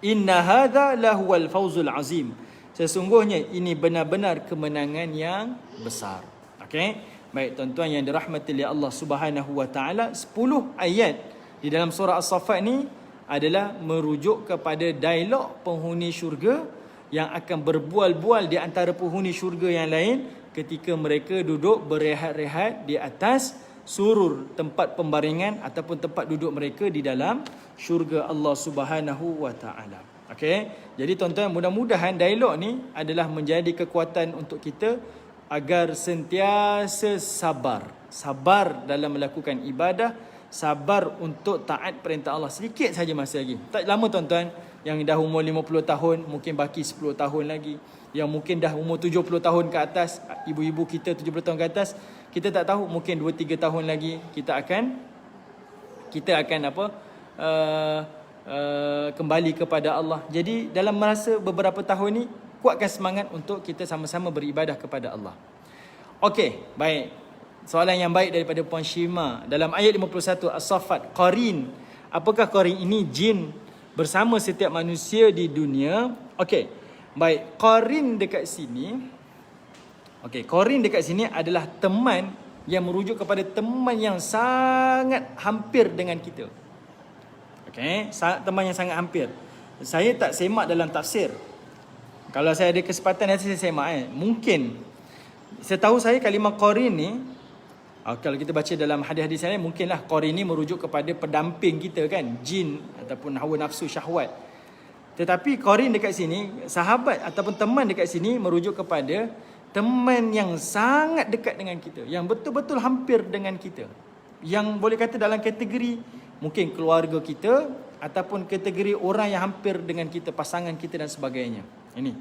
Inna hadza lahuwal fawzul azim. Sesungguhnya ini benar-benar kemenangan yang besar. Okey. Baik tuan-tuan yang dirahmati oleh Allah Subhanahu wa taala, 10 ayat di dalam surah As-Saffat ni adalah merujuk kepada dialog penghuni syurga yang akan berbual-bual di antara penghuni syurga yang lain ketika mereka duduk berehat-rehat di atas surur tempat pembaringan ataupun tempat duduk mereka di dalam syurga Allah Subhanahu wa taala. Okey. Jadi tuan-tuan, mudah-mudahan dialog ni adalah menjadi kekuatan untuk kita agar sentiasa sabar. Sabar dalam melakukan ibadah, sabar untuk taat perintah Allah. Sedikit saja masa lagi. Tak lama tuan-tuan, yang dah umur 50 tahun, mungkin baki 10 tahun lagi. Yang mungkin dah umur 70 tahun ke atas, ibu-ibu kita 70 tahun ke atas, kita tak tahu, mungkin 2-3 tahun lagi kita akan kembali kepada Allah. Jadi dalam masa beberapa tahun ni, kuatkan semangat untuk kita sama-sama beribadah kepada Allah. Okey, baik. Soalan yang baik daripada Puan Syima. Dalam ayat 51 As-Saffat, qarin. Apakah qarin ini? Jin bersama setiap manusia di dunia. Okey. Baik, qarin dekat sini. Okey, qarin dekat sini adalah teman yang merujuk kepada teman yang sangat hampir dengan kita. Okey, teman yang sangat hampir. Saya tak semak dalam tafsir. Kalau saya ada kesempatan nanti saya semak mungkin. Setahu saya kalimah qarin ni, kalau kita baca dalam hadis-hadis lain, mungkinlah qarin ni merujuk kepada pendamping kita kan, jin ataupun hawa nafsu syahwat. Tetapi qarin dekat sini, sahabat ataupun teman dekat sini merujuk kepada teman yang sangat dekat dengan kita, yang betul-betul hampir dengan kita, yang boleh kata dalam kategori mungkin keluarga kita ataupun kategori orang yang hampir dengan kita, pasangan kita dan sebagainya. Ini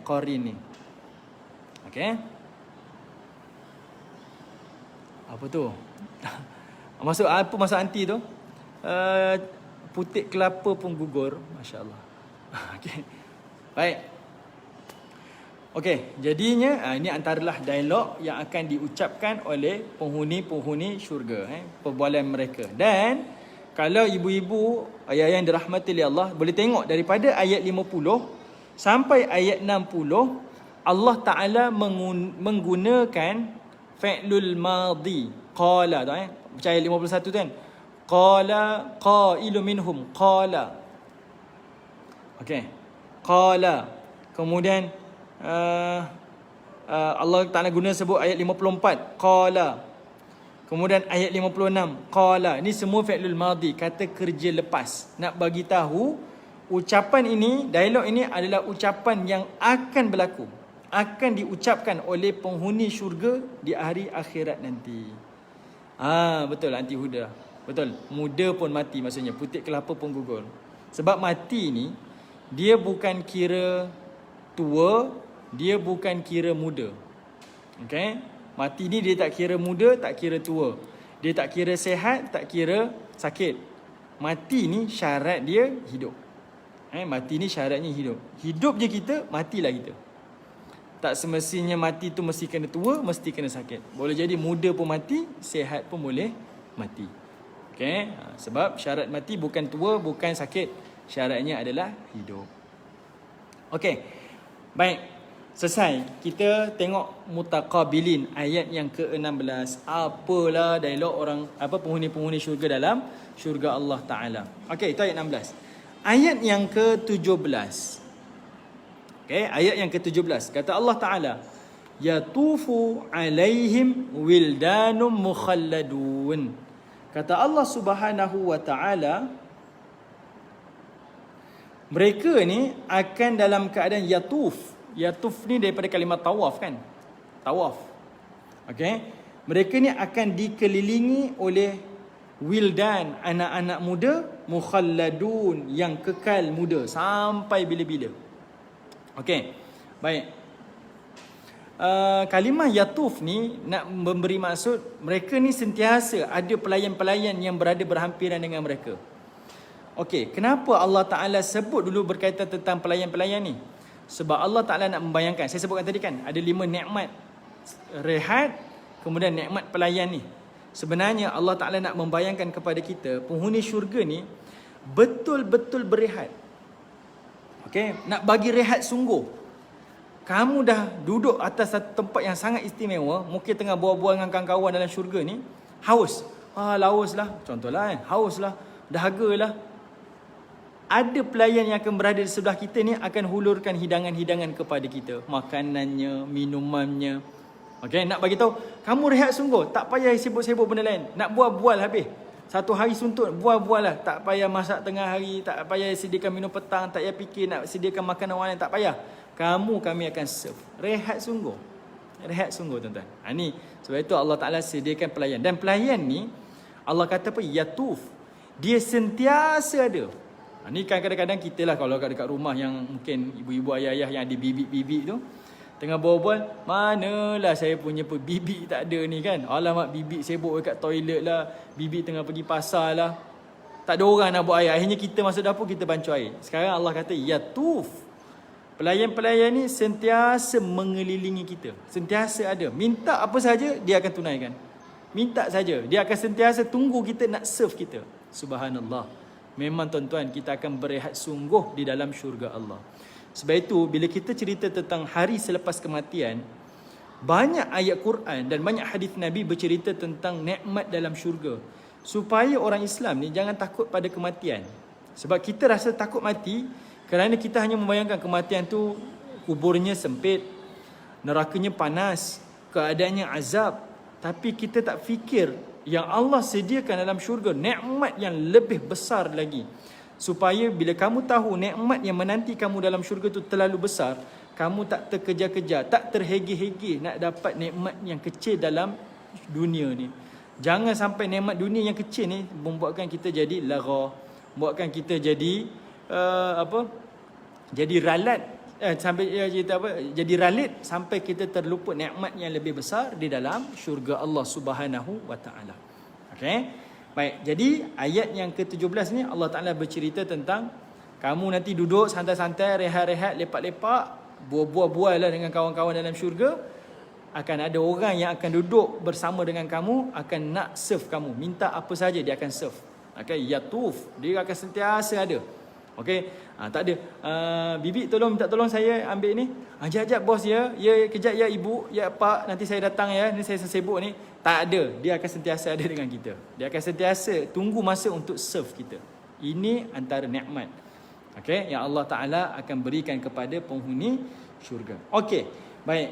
qarin ni. Okey. Apa tu? Apa maksud anti tu? Putik kelapa pun gugur. Masya Allah. Okey. Baik. Okey, jadinya ini antaralah dialog yang akan diucapkan oleh penghuni-penghuni syurga, perbualan mereka. Dan kalau ibu-ibu, ayah yang dirahmati oleh Allah, boleh tengok daripada ayat 50 sampai ayat 60, Allah Ta'ala menggunakan fi'lul madhi. Qala tu macam ayat 51 tu kan. Qala qailu minhum. Qala. Okey. Qala. Kemudian Allah Ta'ala guna sebut ayat 54. Qala. Kemudian ayat 56. Qala. Ini semua fi'lul madhi, kata kerja lepas. Nak bagi tahu ucapan ini, dialog ini adalah ucapan yang akan berlaku, akan diucapkan oleh penghuni syurga di hari akhirat nanti. Betul Aunty Huda. Betul. Muda pun mati, maksudnya putik kelapa pun gugur. Sebab mati ni, dia bukan kira tua, dia bukan kira muda. Okey? Mati ni dia tak kira muda, tak kira tua. Dia tak kira sehat, tak kira sakit. Mati ni syarat dia hidup. Mati ni syaratnya hidup. Hidup je kita, matilah kita. Tak semestinya mati tu mesti kena tua, mesti kena sakit. Boleh jadi muda pun mati, sihat pun boleh mati. Okey? Sebab syarat mati bukan tua, bukan sakit. Syaratnya adalah hidup. Okey. Baik. Selesai. Kita tengok mutaqabilin, ayat yang ke-16. Apalah dialog orang, penghuni-penghuni syurga dalam syurga Allah Ta'ala. Okey, itu ayat 16. Ayat yang ke-17. Okay, ayat yang ke-17 kata Allah Ta'ala, yatufu alaihim wildanum mukhalladun. Kata Allah Subhanahu wa Ta'ala, mereka ni akan dalam keadaan yatuf. Yatuf ni daripada kalimah tawaf kan? Tawaf. Okay, mereka ni akan dikelilingi oleh wildan, anak-anak muda, mukhalladun, yang kekal muda sampai bila-bila. Okey, baik. Kalimah yatuf ni nak memberi maksud mereka ni sentiasa ada pelayan-pelayan yang berada berhampiran dengan mereka. Okey, kenapa Allah Ta'ala sebut dulu berkaitan tentang pelayan-pelayan ni? Sebab Allah Ta'ala nak membayangkan, saya sebutkan tadi kan, ada 5 nikmat rehat, kemudian nikmat pelayan ni. Sebenarnya Allah Ta'ala nak membayangkan kepada kita, penghuni syurga ni betul-betul berehat. Okay? Nak bagi rehat sungguh. Kamu dah duduk atas satu tempat yang sangat istimewa, mungkin tengah bual-bual dengan kawan-kawan dalam syurga ni, haus. Laus lah, contohlah kan, haus lah. dahagalah. Ada pelayan yang akan berada di sebelah kita ni akan hulurkan hidangan-hidangan kepada kita. Makanannya, minumannya. Okey, nak bagi tahu, kamu rehat sungguh, tak payah sibuk-sibuk benda lain. Nak bual habis. Satu hari suntuk, bual lah. Tak payah masak tengah hari, tak payah sediakan minum petang, tak payah fikir nak sediakan makanan orang lain, tak payah. Kami akan serve. Rehat sungguh. Rehat sungguh tuan-tuan. Ni sebab itu Allah Ta'ala sediakan pelayan. Dan pelayan ni, Allah kata apa? Yatuf. Dia sentiasa ada. Ni kan kadang-kadang kita lah kalau dekat rumah yang mungkin ibu-ibu ayah-ayah yang ada bibik-bibik tu, tengah berbual, manalah saya punya bibik tak ada ni kan. Alamak, bibik sibuk dekat toilet lah, bibik tengah pergi pasar lah. Tak ada orang nak buat air. Akhirnya kita masuk dapur, kita bancuh air. Sekarang Allah kata, Yatuf. Pelayan-pelayan ni sentiasa mengelilingi kita. Sentiasa ada. Minta apa saja, dia akan tunaikan. Minta saja. Dia akan sentiasa tunggu kita nak serve kita. Subhanallah. Memang tuan-tuan, kita akan berehat sungguh di dalam syurga Allah. Sebab itu, bila kita cerita tentang hari selepas kematian, banyak ayat Quran dan banyak hadis Nabi bercerita tentang nikmat dalam syurga. Supaya orang Islam ni jangan takut pada kematian. Sebab kita rasa takut mati kerana kita hanya membayangkan kematian tu kuburnya sempit, nerakanya panas, keadaannya azab. Tapi kita tak fikir yang Allah sediakan dalam syurga nikmat yang lebih besar lagi. Supaya bila kamu tahu nikmat yang menanti kamu dalam syurga tu terlalu besar, kamu tak terkejar-kejar, tak terhegi-hegi nak dapat nikmat yang kecil dalam dunia ni. Jangan sampai nikmat dunia yang kecil ni membuatkan kita jadi lara, membuatkan kita jadi jadi ralat, jadi ralit sampai kita terlupa nikmat yang lebih besar di dalam syurga Allah Subhanahu wa taala. Okey. Baik, jadi ayat yang ke-17 ni Allah Taala bercerita tentang kamu nanti duduk santai-santai, rehat-rehat, lepak-lepak, bual-bual lah dengan kawan-kawan dalam syurga. Akan ada orang yang akan duduk bersama dengan kamu, akan nak serve kamu. Minta apa saja dia akan serve. Okey, Yatuf, dia akan sentiasa ada. Okey, tak ada. Bibi minta tolong saya ambil ni. Jap bos ya. Ya kejap ya ibu, ya pak, nanti saya datang ya. Ni saya sibuk ni. Tak ada. Dia akan sentiasa ada dengan kita. Dia akan sentiasa tunggu masa untuk serve kita. Ini antara nikmat. Okey, yang Allah Taala akan berikan kepada penghuni syurga. Okey. Baik.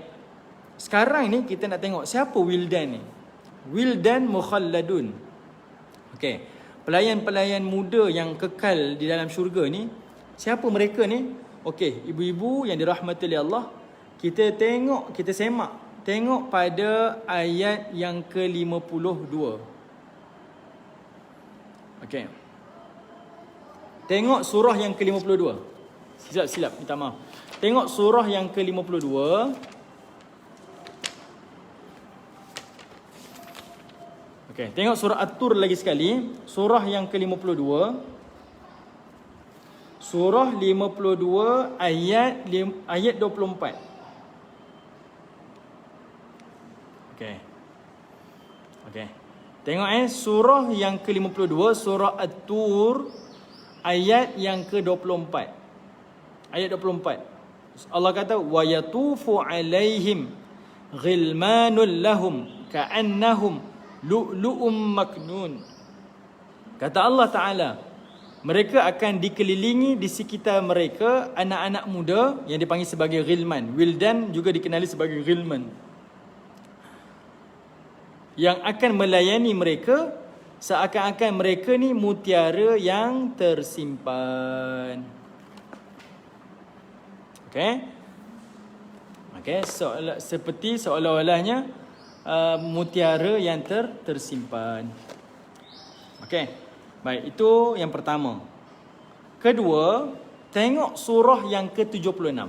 Sekarang ni kita nak tengok siapa wildan ni. Wildan mukhalladun. Okey. Pelayan-pelayan muda yang kekal di dalam syurga ni, siapa mereka ni? Okey, ibu-ibu yang dirahmati oleh Allah, kita semak pada ayat yang ke-52. Okey. Tengok surah yang ke-52. Silap, minta maaf. Tengok surah yang ke-52. Okey, tengok surah At-Tur lagi sekali, surah yang ke-52. Surah 52 ayat 24. Okey. Tengok surah yang ke-52, surah At-Tur ayat yang ke-24. Ayat 24. Allah kata wa yatufu alaihim ghilmanul lahum ka'annahum lu'lu'um maknun. Kata Allah Ta'ala, mereka akan dikelilingi di sekitar mereka anak-anak muda yang dipanggil sebagai ghilman. Wildan juga dikenali sebagai ghilman, yang akan melayani mereka seakan-akan mereka ni mutiara yang tersimpan. Okey, seperti seolah-olahnya mutiara yang tersimpan. Okey. Baik, itu yang pertama. Kedua, tengok surah yang ke-76.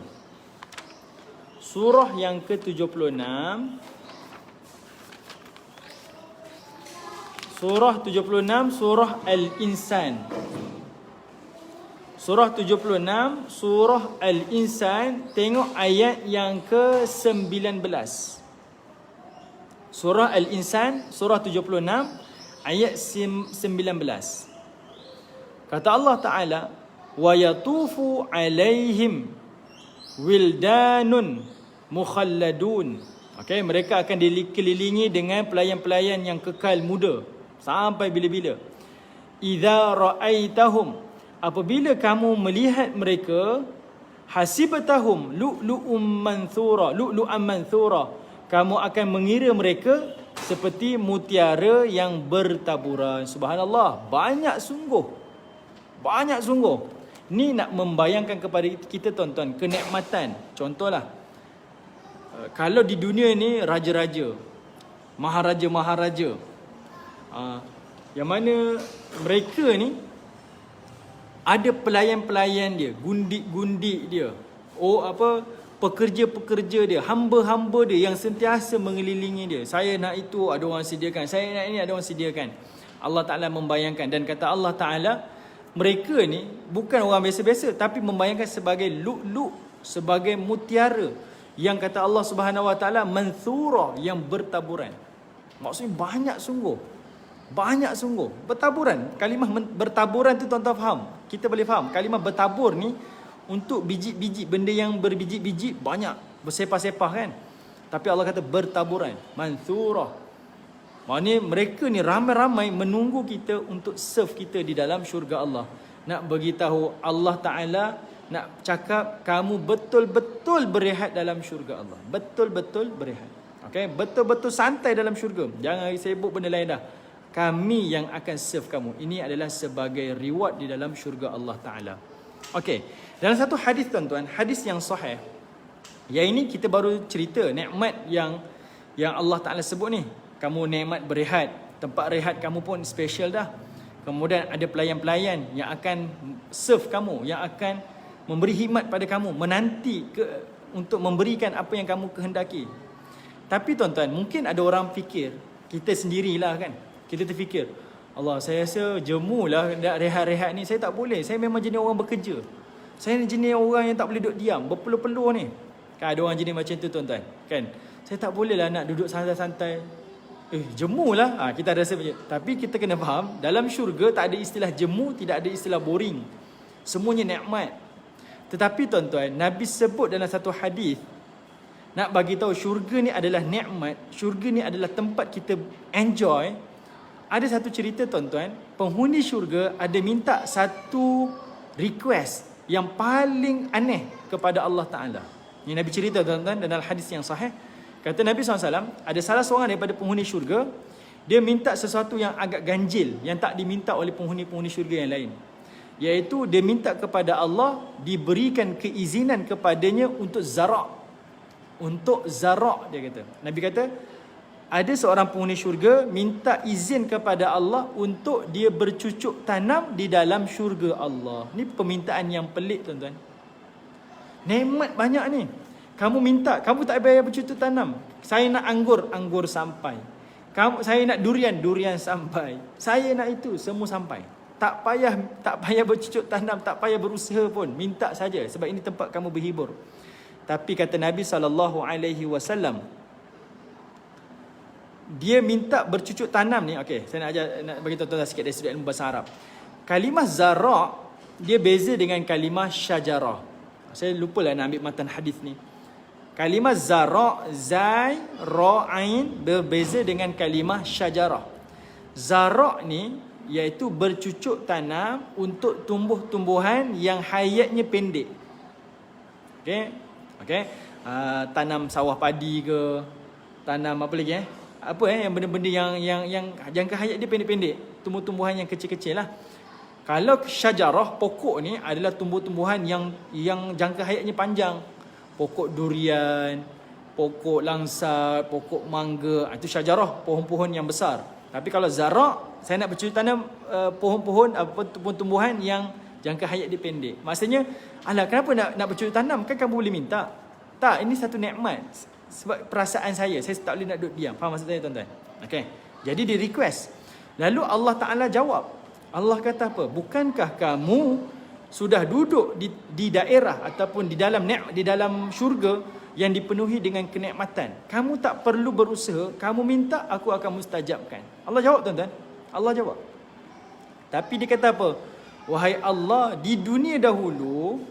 Surah yang ke-76. Surah 76, surah Al-Insan. Surah 76, surah Al-Insan, tengok ayat yang ke-19. Surah Al-Insan, surah 76, ayat 19. Kata Allah Ta'ala, wa yatufu alaihim wildanun mukhalladun. Okey, mereka akan dikelilingi dengan pelayan-pelayan yang kekal muda sampai bila-bila. idza ra'aitahum, apabila kamu melihat mereka, hasibatahum lu'lu'an manthura, kamu akan mengira mereka seperti mutiara yang bertaburan. Subhanallah, banyak sungguh. Ni nak membayangkan kepada kita tuan-tuan kenikmatan. Contohlah, kalau di dunia ni raja-raja, maharaja-maharaja, yang mana mereka ni ada pelayan-pelayan dia, gundik-gundik dia, pekerja-pekerja dia, hamba-hamba dia yang sentiasa mengelilingi dia. Saya nak itu, ada orang sediakan. Saya nak ini, ada orang sediakan. Allah Ta'ala membayangkan, dan kata Allah Ta'ala, mereka ni bukan orang biasa-biasa, tapi membayangkan sebagai lu'lu', sebagai mutiara, yang kata Allah Subhanahu Wa Ta'ala manthura, yang bertaburan. Maksudnya banyak sungguh bertaburan. Kalimah bertaburan tu tuan-tuan faham, kita boleh faham. Kalimah bertabur ni untuk biji-biji, benda yang berbiji-biji banyak, bersepah-sepah kan. Tapi Allah kata bertaburan, manthura. Maknanya mereka ni ramai-ramai menunggu kita untuk serve kita di dalam syurga Allah. Nak beritahu Allah Ta'ala, nak cakap kamu betul-betul berehat dalam syurga Allah. Betul-betul berehat. Okay? Betul-betul santai dalam syurga. Jangan sibuk benda lain dah. Kami yang akan serve kamu. Ini adalah sebagai reward di dalam syurga Allah Ta'ala. Okay. Dalam satu hadis tuan-tuan, hadis yang sahih, yang ini kita baru cerita nikmat yang Allah Ta'ala sebut ni. Kamu nikmat berehat, tempat rehat kamu pun special dah. Kemudian ada pelayan-pelayan yang akan serve kamu, yang akan memberi khidmat pada kamu, menanti untuk memberikan apa yang kamu kehendaki. Tapi tuan-tuan, mungkin ada orang fikir, kita sendirilah kan, kita terfikir, Allah, saya rasa jemulah rehat-rehat ni, saya tak boleh. Saya memang jenis orang bekerja. Saya ni jenis orang yang tak boleh duduk diam, berpeluh-peluh ni. Kan ada orang jenis macam tu tuan-tuan, kan? Saya tak boleh lah nak duduk santai-santai. Jemulah. Kita rasa macam. Tapi kita kena faham, dalam syurga tak ada istilah jemu, tidak ada istilah boring. Semuanya nikmat. Tetapi tuan-tuan, Nabi sebut dalam satu hadis, nak bagi tahu syurga ni adalah nikmat, syurga ni adalah tempat kita enjoy. Ada satu cerita tuan-tuan, penghuni syurga ada minta satu request yang paling aneh kepada Allah Ta'ala. Ini Nabi cerita tuan-tuan dalam hadis yang sahih. Kata Nabi SAW, ada salah seorang daripada penghuni syurga, dia minta sesuatu yang agak ganjil, yang tak diminta oleh penghuni-penghuni syurga yang lain. Iaitu dia minta kepada Allah diberikan keizinan kepadanya untuk zarak. Untuk zarak, dia kata. Nabi kata, ada seorang penghuni syurga minta izin kepada Allah untuk dia bercucuk tanam di dalam syurga Allah. Ni permintaan yang pelik tuan-tuan. Nikmat banyak ni. Kamu minta, kamu tak payah bercucuk tanam. Saya nak anggur sampai. Saya nak durian sampai. Saya nak itu, semua sampai. Tak payah bercucuk tanam, tak payah berusaha pun. Minta saja, sebab ini tempat kamu berhibur. Tapi kata Nabi SAW, dia minta bercucuk tanam ni. Okey, saya nak bagi tahu sikit dari sudut ilmu bahasa Arab. Kalimah zara' dia beza dengan kalimah syajarah. Saya lupa lah nak ambil matan hadis ni. Kalimah zara', zai, ra, ain berbeza dengan kalimah syajarah. Zara' ni iaitu bercucuk tanam untuk tumbuh-tumbuhan yang hayatnya pendek. Okey. Tanam sawah padi ke, tanam apa lagi yang benda-benda yang jangka hayat dia pendek-pendek, tumbuh-tumbuhan yang kecil-kecil lah. Kalau syajarah, pokok ni adalah tumbuh-tumbuhan yang jangka hayatnya panjang. Pokok durian, pokok langsa, pokok mangga, itu syajarah, pohon-pohon yang besar. Tapi kalau zara', saya nak bercucuk tanam pohon-pohon, tumbuh-tumbuhan yang jangka hayat dia pendek. Maksudnya, kenapa nak bercucuk tanam? Kan kamu boleh minta. Tak, ini satu nikmat. Sebab perasaan saya tak boleh nak duduk diam. Faham maksud saya tuan-tuan? Okay. Jadi dia request. Lalu Allah Ta'ala jawab. Allah kata apa? Bukankah kamu sudah duduk di daerah ataupun di dalam syurga yang dipenuhi dengan kenikmatan? Kamu tak perlu berusaha, kamu minta, aku akan mustajabkan. Allah jawab tuan-tuan. Allah jawab. Tapi dia kata apa? Wahai Allah, di dunia dahulu,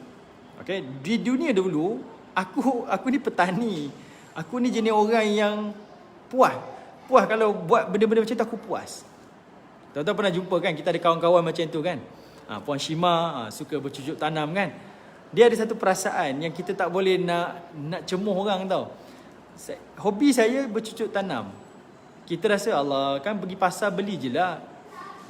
aku ni petani. Aku ni jenis orang yang puas. Puas kalau buat benda-benda macam tu, aku puas. Tuan-tuan pernah jumpa kan, kita ada kawan-kawan macam tu kan. Puan Shima suka bercucuk tanam kan. Dia ada satu perasaan yang kita tak boleh nak cemuh orang tau. Hobi saya bercucuk tanam. Kita rasa Allah kan pergi pasar beli je lah.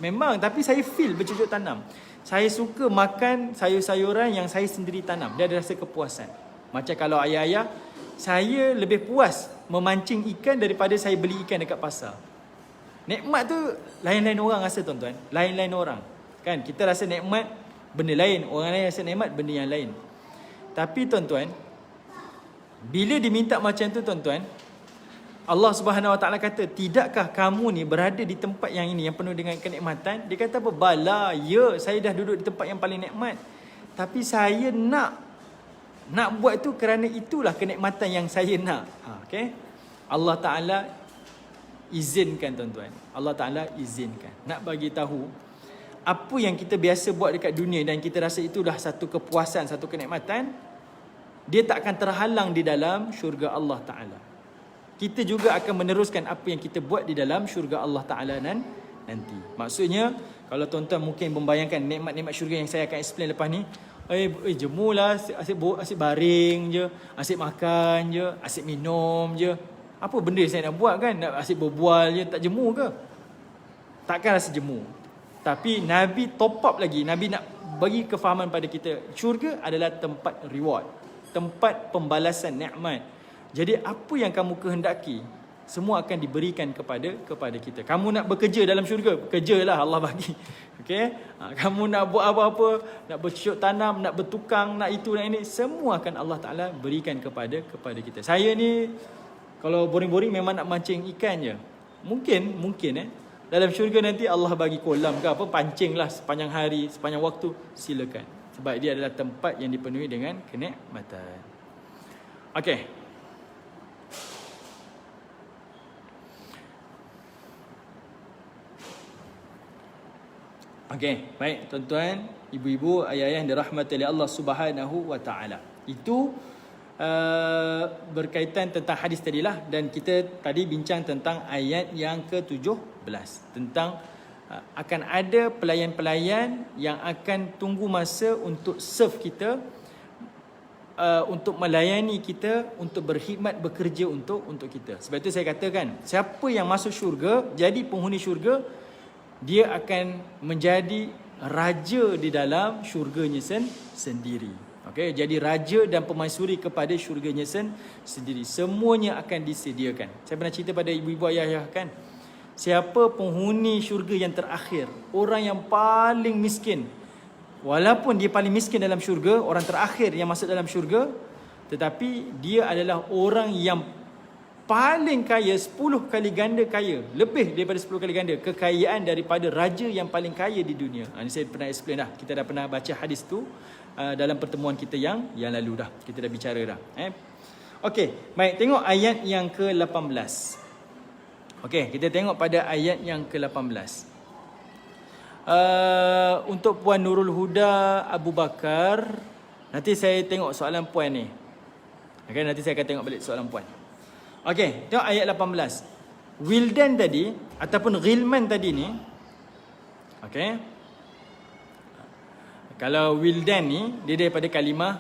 Memang, tapi saya feel bercucuk tanam. Saya suka makan sayur-sayuran yang saya sendiri tanam. Dia ada rasa kepuasan. Macam kalau ayah-ayah, saya lebih puas memancing ikan daripada saya beli ikan dekat pasar. Nikmat tu lain-lain orang rasa tuan-tuan. Lain-lain orang. Kan kita rasa nikmat benda lain, orang lain rasa nikmat benda yang lain. Tapi tuan-tuan, bila diminta macam tu tuan-tuan, Allah Subhanahu Wa Taala kata, tidakkah kamu ni berada di tempat yang ini yang penuh dengan kenikmatan? Dia kata apa? Bala, ya, saya dah duduk di tempat yang paling nikmat. Tapi saya nak buat tu kerana itulah kenikmatan yang saya nak. Okay? Allah Taala izinkan tuan-tuan. Allah Taala izinkan. Nak bagi tahu apa yang kita biasa buat dekat dunia dan kita rasa itulah satu kepuasan, satu kenikmatan, dia tak akan terhalang di dalam syurga Allah Ta'ala. Kita juga akan meneruskan apa yang kita buat di dalam syurga Allah Ta'ala nanti. Maksudnya, kalau tuan-tuan mungkin membayangkan nikmat-nikmat syurga yang saya akan explain lepas ni, jemulah, asyik baring je, asyik makan je, asyik minum je. Apa benda saya nak buat kan? Nak asyik berbual je, tak jemu ke? Takkan rasa jemu. Tapi Nabi top up lagi. Nabi nak bagi kefahaman pada kita, syurga adalah tempat reward, tempat pembalasan nikmat. Jadi apa yang kamu kehendaki, semua akan diberikan kepada kita. Kamu nak bekerja dalam syurga, kerjalah, Allah bagi. Okey? Kamu nak buat apa-apa, nak bercucuk tanam, nak bertukang, nak itu, nak ini, semua akan Allah Taala berikan kepada kita. Saya ni kalau boring-boring memang nak mancing ikan je. Mungkin dalam syurga nanti Allah bagi kolam ke apa, pancing lah sepanjang hari, sepanjang waktu, silakan. Sebab dia adalah tempat yang dipenuhi dengan kenikmatan. Okey. Okey, baik tuan-tuan, ibu-ibu, ayah-ayah yang dirahmati oleh Allah Subhanahu Wa Taala. Itu berkaitan tentang hadis tadilah, dan kita tadi bincang tentang ayat yang ke-17 tentang akan ada pelayan-pelayan yang akan tunggu masa untuk serve kita, untuk melayani kita, untuk berkhidmat, bekerja untuk kita. Sebab itu saya katakan, siapa yang masuk syurga, jadi penghuni syurga, dia akan menjadi raja di dalam syurganya sendiri. Okay, jadi raja dan pemaisuri kepada syurganya sendiri. Semuanya akan disediakan. Saya pernah cerita pada ibu-ibu ayah-ayah kan, siapa penghuni syurga yang terakhir, orang yang paling miskin, walaupun dia paling miskin dalam syurga, orang terakhir yang masuk dalam syurga, tetapi dia adalah orang yang paling kaya, 10 kali ganda kaya, lebih daripada 10 kali ganda kekayaan daripada raja yang paling kaya di dunia. Ini saya pernah explain dah. Kita dah pernah baca hadis tu dalam pertemuan kita yang lalu dah. Kita dah bicara dah. Okey, baik, tengok ayat yang ke-18. Okey, kita tengok pada ayat yang ke-18. Untuk Puan Nurul Huda Abu Bakar, nanti saya tengok soalan puan ni. Okay, nanti saya akan tengok balik soalan puan. Okey, tengok ayat 18. Wildan tadi ataupun ghilman tadi ni, okey, kalau wildan ni dia daripada kalimah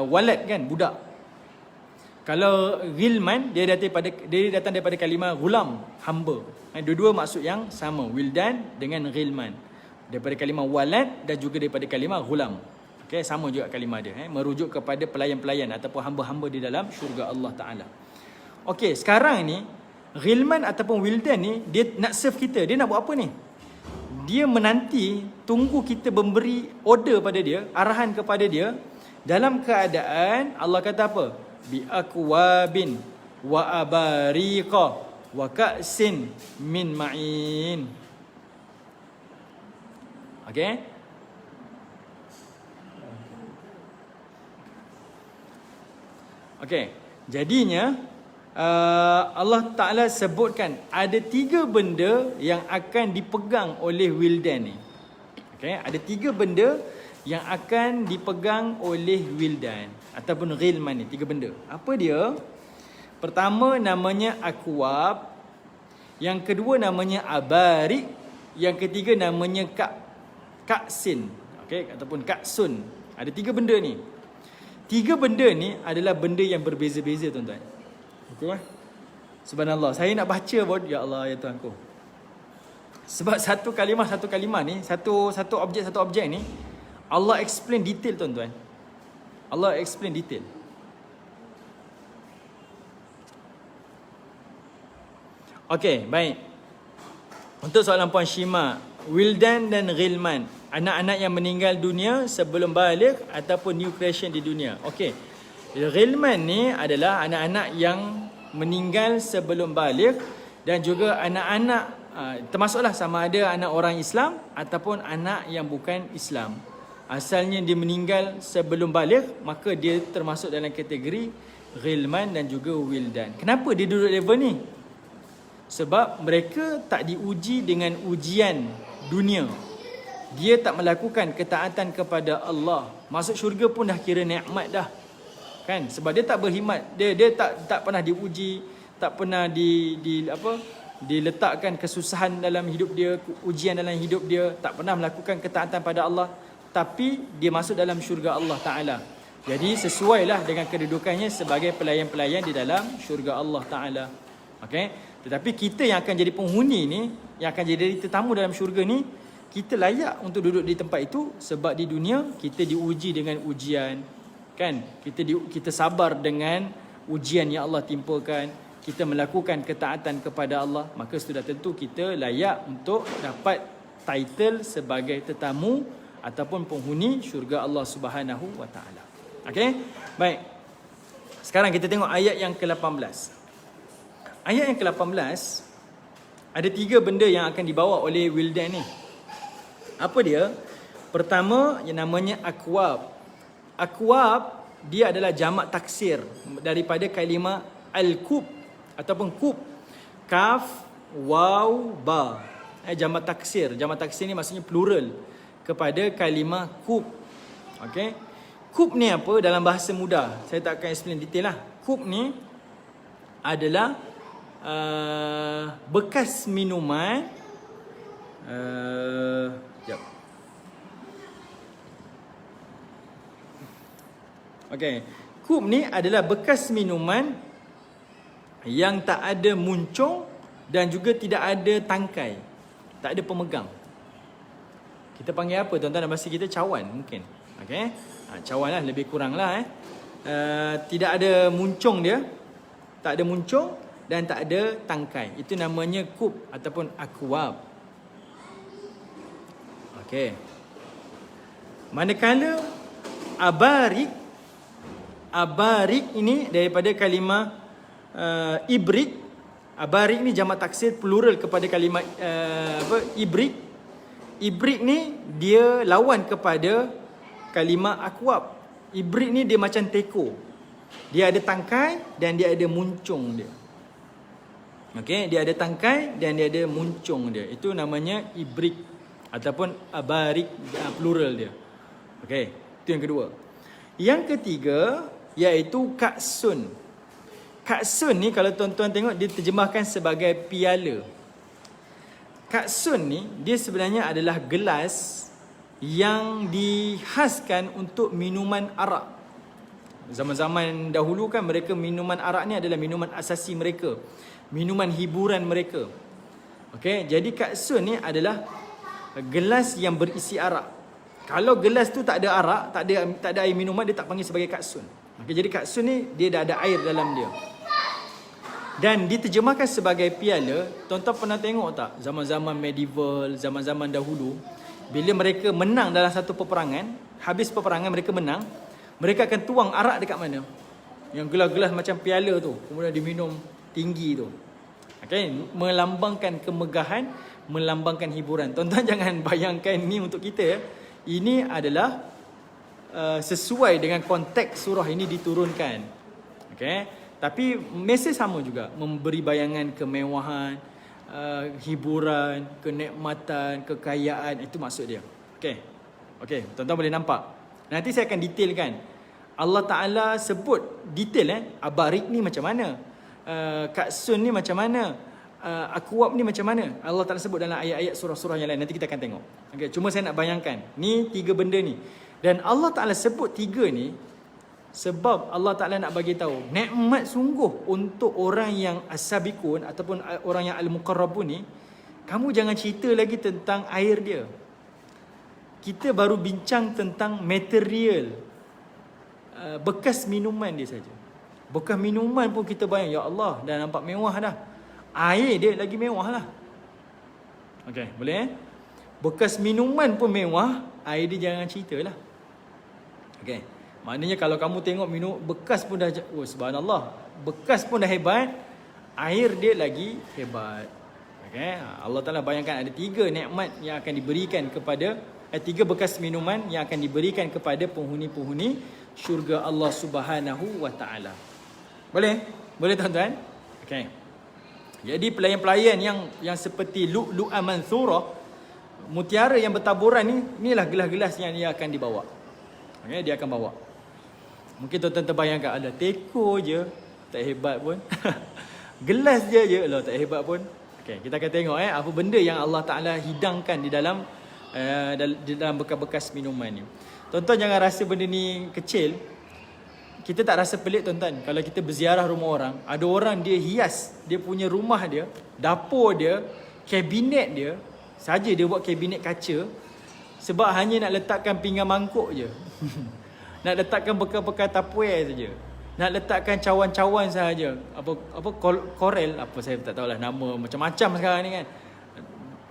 walad kan, budak. Kalau ghilman dia datang daripada kalimah gulam, hamba. Dua-dua maksud yang sama, wildan dengan ghilman. Daripada kalimah walad dan juga daripada kalimah gulam. Okey, sama juga kalimah dia, merujuk kepada pelayan-pelayan ataupun hamba-hamba di dalam syurga Allah Taala. Okey, sekarang ni ghilman ataupun wildan ni dia nak serve kita. Dia nak buat apa ni? Dia menanti, tunggu kita memberi order pada dia, arahan kepada dia, dalam keadaan Allah kata apa? Bi akwabin wa abariqa wa ka'sin min ma'in. Okey? Okey, jadinya Allah Ta'ala sebutkan ada 3 benda yang akan dipegang oleh wildan ni. Okay? Ada 3 benda yang akan dipegang oleh wildan ataupun ghilman ni. 3 benda. Apa dia? Pertama namanya akwab. Yang kedua namanya abarik. Yang ketiga namanya Ka'sin. Okey, ataupun Ka'sun. Ada 3 benda ni. 3 benda ni adalah benda yang berbeza-beza tuan-tuan. Betul kan? Subhanallah. Saya nak baca pun, ya Allah, ya Tuhanku. Sebab satu kalimah ni, satu objek ni, Allah explain detail tuan-tuan. Allah explain detail. Okey, baik. Untuk soalan Puan Shima, Wildan dan Ghilman, anak-anak yang meninggal dunia sebelum balik ataupun new creation di dunia. Okey. Ghilman ni adalah anak-anak yang meninggal sebelum balik dan juga anak-anak termasuklah sama ada anak orang Islam ataupun anak yang bukan Islam. Asalnya dia meninggal sebelum balik, maka dia termasuk dalam kategori Ghilman dan juga Wildan. Kenapa dia duduk level ni? Sebab mereka tak diuji dengan ujian dunia. Dia tak melakukan ketaatan kepada Allah. Masuk syurga pun dah kira nikmat dah. Kan? Sebab dia tak berkhidmat. Dia tak pernah diuji, tak pernah diletakkan kesusahan dalam hidup dia, ujian dalam hidup dia, tak pernah melakukan ketaatan pada Allah, tapi dia masuk dalam syurga Allah Taala. Jadi sesuailah dengan kedudukannya sebagai pelayan-pelayan di dalam syurga Allah Taala. Okey? Tetapi kita yang akan jadi penghuni ni, yang akan jadi tetamu dalam syurga ni, kita layak untuk duduk di tempat itu sebab di dunia kita diuji dengan ujian, kan? Kita sabar dengan ujian yang Allah timpakan, kita melakukan ketaatan kepada Allah, maka sudah tentu kita layak untuk dapat title sebagai tetamu ataupun penghuni syurga Allah Subhanahu wa taala. Okey? Baik. Sekarang kita tengok ayat yang ke-18. Ayat yang ke-18 ada 3 benda yang akan dibawa oleh Wildan ni. Apa dia? Pertama yang namanya akwab. Akwab dia adalah jamak taksir daripada kalimah al-kub ataupun kub. Kaf, waw, ba. Jamak taksir. Jamak taksir ni maksudnya plural kepada kalimah kub. Okey. Kub ni apa dalam bahasa mudah? Saya tak akan explain detail lah. Kub ni adalah bekas minuman. Sekejap. Okey. Kub ni adalah bekas minuman yang tak ada muncung dan juga tidak ada tangkai. Tak ada pemegang. Kita panggil apa tuan-tuan dalam bahasa kita? Cawan mungkin. Okey. Cawan lah, lebih kurang lah. Tidak ada muncung dia. Tak ada muncung dan tak ada tangkai. Itu namanya kub ataupun akwab. Okey. Manakala abarik ini daripada kalimah ibrik. Abarik ni jamak taksir plural kepada kalimah ibrik. Ibrik ni dia lawan kepada kalimah akwab. Ibrik ni dia macam teko. Dia ada tangkai dan dia ada muncung dia. Okey, dia ada tangkai dan dia ada muncung dia. Itu namanya ibrik ataupun abarik, plural dia. Okey, itu yang kedua. Yang ketiga iaitu ka'sun. Ka'sun ni kalau tuan-tuan tengok diterjemahkan sebagai piala. Ka'sun ni dia sebenarnya adalah gelas yang dihaskan untuk minuman arak. Zaman-zaman dahulu kan mereka minuman arak ni adalah minuman asasi mereka. Minuman hiburan mereka. Okey, jadi ka'sun ni adalah gelas yang berisi arak. Kalau gelas tu tak ada arak, tak ada air minuman, dia tak panggil sebagai ka'sun. Okey, jadi ka'sun ni dia dah ada air dalam dia. Dan diterjemahkan sebagai piala. Tuan-tuan pernah tengok tak zaman-zaman medieval, zaman-zaman dahulu, bila mereka menang dalam satu peperangan, habis peperangan mereka menang, mereka akan tuang arak dekat mana? Yang gelas-gelas macam piala tu, kemudian diminum tinggi tu. Okay? Melambangkan kemegahan, melambangkan hiburan. Tuan-tuan jangan bayangkan ni untuk kita. Ini adalah sesuai dengan konteks surah ini diturunkan. Okay? Tapi mesej sama juga, memberi bayangan kemewahan, hiburan, kenikmatan, kekayaan. Itu maksud dia. Okay? Okay, tuan-tuan boleh nampak. Nanti saya akan detailkan. Allah Ta'ala sebut detail abarik ni macam mana, ka'sun ni macam mana, akwab ni macam mana? Allah Ta'ala sebut dalam ayat-ayat surah-surah yang lain. Nanti kita akan tengok. Okay, cuma saya nak bayangkan. Ni 3 benda ni. Dan Allah Ta'ala sebut 3 ni sebab Allah Ta'ala nak bagi tahu nikmat sungguh untuk orang yang as-sabiqun ataupun orang yang al-muqarrabun ni. Kamu jangan cerita lagi tentang air dia. Kita baru bincang tentang material, bekas minuman dia saja. Bekas minuman pun kita bayang, ya Allah, dah nampak mewah dah. Air dia lagi mewah lah. Okay, boleh Bekas minuman pun mewah, air dia jangan cerita lah. Okay, maknanya kalau kamu tengok minum bekas pun dah, oh subhanallah, bekas pun dah hebat, air dia lagi hebat. Okay, Allah Ta'ala bayangkan ada 3 nikmat yang akan diberikan kepada 3 bekas minuman yang akan diberikan kepada penghuni-penghuni syurga Allah Subhanahu wa Ta'ala. Boleh? Boleh tuan-tuan? Okay. Jadi pelayan-pelayan yang seperti lu'lu'an manthurah, mutiara yang bertaburan ni, inilah gelas-gelas yang dia akan dibawa. Okay, dia akan bawa. Mungkin tuan-tuan terbayangkan, ada teko je, tak hebat pun. Gelas je lah, tak hebat pun. Okay, kita akan tengok apa benda yang Allah Ta'ala hidangkan di dalam bekas-bekas minuman ni. Tuan-tuan jangan rasa benda ni kecil. Kita tak rasa pelik tuan-tuan kalau kita berziarah rumah orang. Ada orang dia hias dia punya rumah dia, dapur dia, kabinet dia, saja dia buat kabinet kaca sebab hanya nak letakkan pinggan mangkuk je. Nak letakkan bekas-bekas tupperware saja. Nak letakkan cawan-cawan sahaja. Apa korel, apa saya tak tahulah nama, macam-macam sekarang ni kan.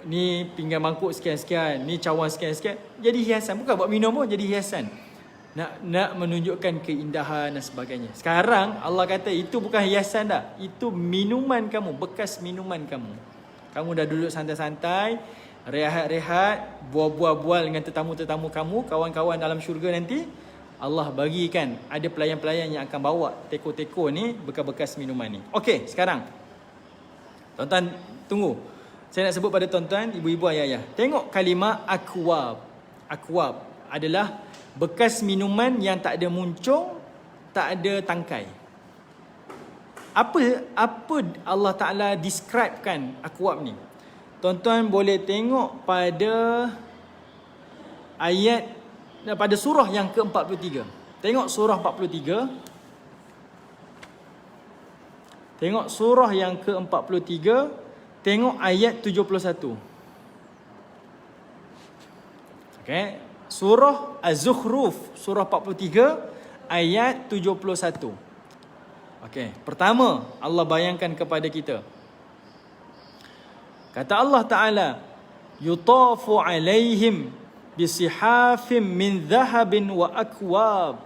Ni pinggan mangkuk sekian-sekian, ni cawan sekian-sekian. Jadi hiasan, bukan buat minum pun, jadi hiasan. Nak menunjukkan keindahan dan sebagainya. Sekarang Allah kata itu bukan hiasan dah. Itu minuman kamu, bekas minuman kamu. Kamu dah duduk santai-santai, rehat-rehat, bual-bual dengan tetamu-tetamu kamu, kawan-kawan dalam syurga nanti. Allah bagikan ada pelayan-pelayan yang akan bawa teko-teko ni, bekas-bekas minuman ni. Okey, sekarang tuan-tuan tunggu. Saya nak sebut pada tuan-tuan, ibu-ibu, ayah-ayah. Tengok kalimah akwab. Akwab adalah bekas minuman yang tak ada muncung, tak ada tangkai. Apa Allah Ta'ala describekan akwab ni? Tuan-tuan boleh tengok pada ayat, pada surah yang ke-43. Tengok surah 43. Tengok surah yang ke-43. Tengok ayat 71. Okay. Surah Az-Zukhruf, surah 43, ayat 71. Okay. Pertama, Allah bayangkan kepada kita. Kata Allah Ta'ala, yutafu alaihim bisihafim min dhahabin wa akwab.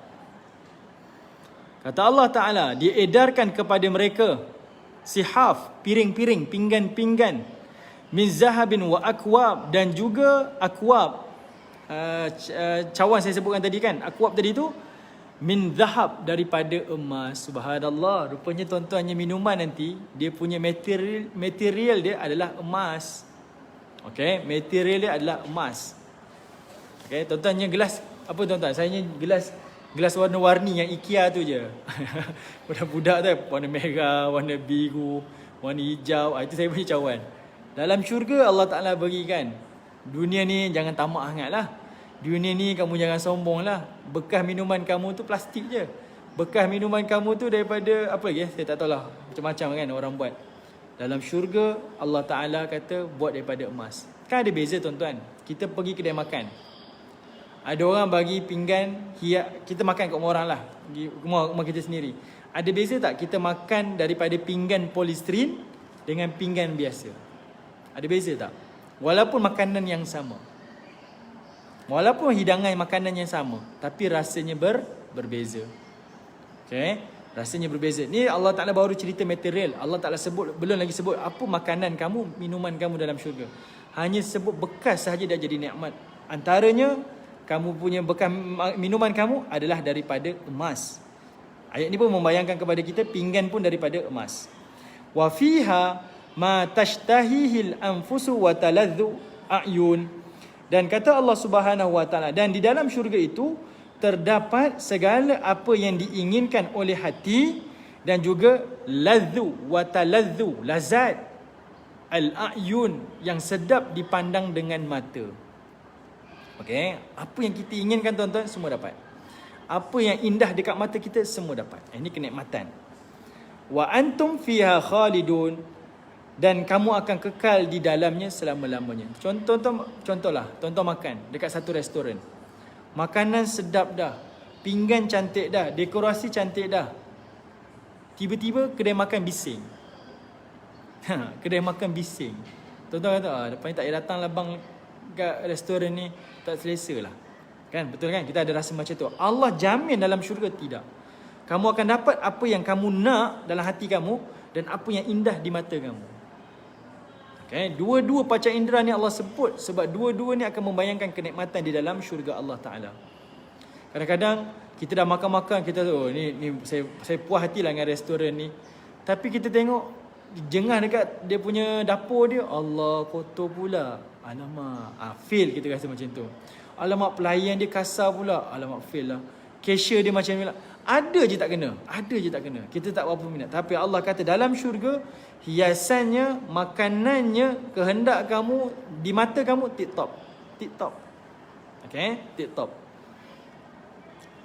Kata Allah Ta'ala, diedarkan kepada mereka sihaf, piring-piring, pinggan-pinggan, min zahabin wa akwab, dan juga akwab, cawan saya sebutkan tadi kan, akwab tadi tu min zahab, daripada emas. Subhanallah, rupanya tuan-tuannya minuman nanti dia punya material dia adalah emas. Okey, material dia adalah emas. Okay, tuan-tuannya gelas apa tuan-tuan? Saya gelas warna-warni yang IKEA tu je. Budak-budak tu warna merah, warna biru, warna hijau. Itu saya punya cawan. Dalam syurga Allah Ta'ala bagikan. Dunia ni jangan tamak sangatlah. Dunia ni kamu jangan sombong lah. Bekas minuman kamu tu plastik je. Bekas minuman kamu tu daripada apa lagi? Saya tak tahulah. Macam-macam kan orang buat. Dalam syurga Allah Ta'ala kata buat daripada emas. Kan ada beza tuan-tuan. Kita pergi kedai makan. Ada orang bagi pinggan hias, kita makan kat rumah orang lah, rumah kita sendiri. Ada beza tak kita makan daripada pinggan polistiren dengan pinggan biasa? Ada beza tak? Walaupun makanan yang sama, walaupun hidangan makanan yang sama, tapi rasanya berbeza. Okay? Rasanya berbeza. Ni Allah Ta'ala baru cerita material. Allah Ta'ala sebut, belum lagi sebut apa makanan kamu, minuman kamu dalam syurga. Hanya sebut bekas sahaja dah jadi nikmat. Antaranya kamu punya bekas minuman kamu adalah daripada emas. Ayat ni pun membayangkan kepada kita pinggan pun daripada emas. Wa fiha ma tashtahihil anfusu wa taladzu a'yun. Dan kata Allah Subhanahu wa Ta'ala, dan di dalam syurga itu terdapat segala apa yang diinginkan oleh hati dan juga ladzu wa taladzu, lazat. al-a'yun, yang sedap dipandang dengan mata. Okey, apa yang kita inginkan tuan-tuan semua dapat. Apa yang indah dekat mata kita semua dapat. Ini kenikmatan. Wa antum fiha khalidun, dan kamu akan kekal di dalamnya selama-lamanya. Contohlah, tuan-tuan makan dekat satu restoran. Makanan sedap dah, pinggan cantik dah, dekorasi cantik dah. Tiba-tiba kedai makan bising. Kedai makan bising. Tuan-tuan kata, lepas ni tak payah datang lah bang kat restoran ni, tak selesa lah. Kan, betul kan? Kita ada rasa macam tu. Allah jamin dalam syurga tidak. Kamu akan dapat apa yang kamu nak dalam hati kamu dan apa yang indah di mata kamu. Okay? Dua-dua panca indera ni Allah sebut sebab dua-dua ni akan membayangkan kenikmatan di dalam syurga Allah Ta'ala. Kadang-kadang kita dah makan-makan, kita tu ni saya puas hati lah dengan restoran ni. Tapi kita tengok jengah dekat dia punya dapur dia, Allah kotor pula. Alamak, fail kita rasa macam tu. Alamak, pelayan dia kasar pula. Alamak, fail lah. Cashier dia macam ni lah. Ada je tak kena. Ada je tak kena. Kita tak berapa minat. Tapi Allah kata dalam syurga, hiasannya, makanannya, kehendak kamu, di mata kamu, tip-top. Tip-top. Okay, tip-top.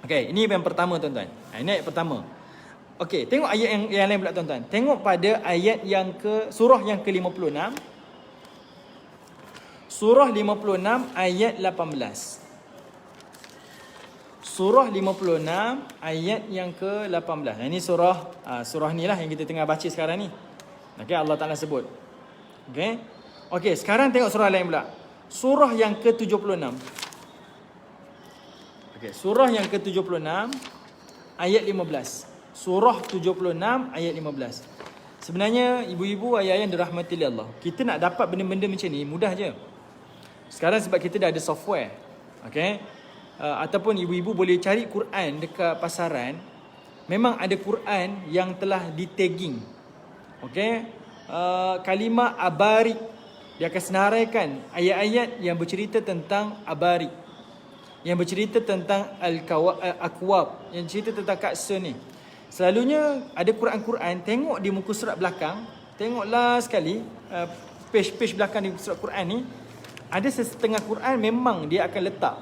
Okay, ini yang pertama tuan-tuan. Ini ayat pertama. Okay, tengok ayat yang lain pula tuan-tuan. Tengok pada ayat yang surah yang ke-56. Surah 56 ayat 18. Surah 56 ayat yang ke-18. Ini surah ni lah yang kita tengah baca sekarang ni. Okay, Allah Ta'ala sebut. Okay. Okay, sekarang tengok surah lain pula. Surah yang ke-76. Okay, surah yang ke-76 ayat 15. Surah 76 ayat 15. Sebenarnya ibu-ibu, ayah yang dirahmati oleh Allah, kita nak dapat benda-benda macam ni mudah je. Sekarang sebab kita dah ada software. Okay. Ataupun ibu-ibu boleh cari Quran dekat pasaran. Memang ada Quran yang telah di-tagging. Okay. Kalimah abarik, dia akan senaraikan ayat-ayat yang bercerita tentang abarik, yang bercerita tentang al-akwab, yang cerita tentang kaksa ni. Selalunya ada Quran-Quran, tengok di muka surat belakang, tengoklah sekali page-page belakang di surat Quran ni, ada setengah Quran memang dia akan letak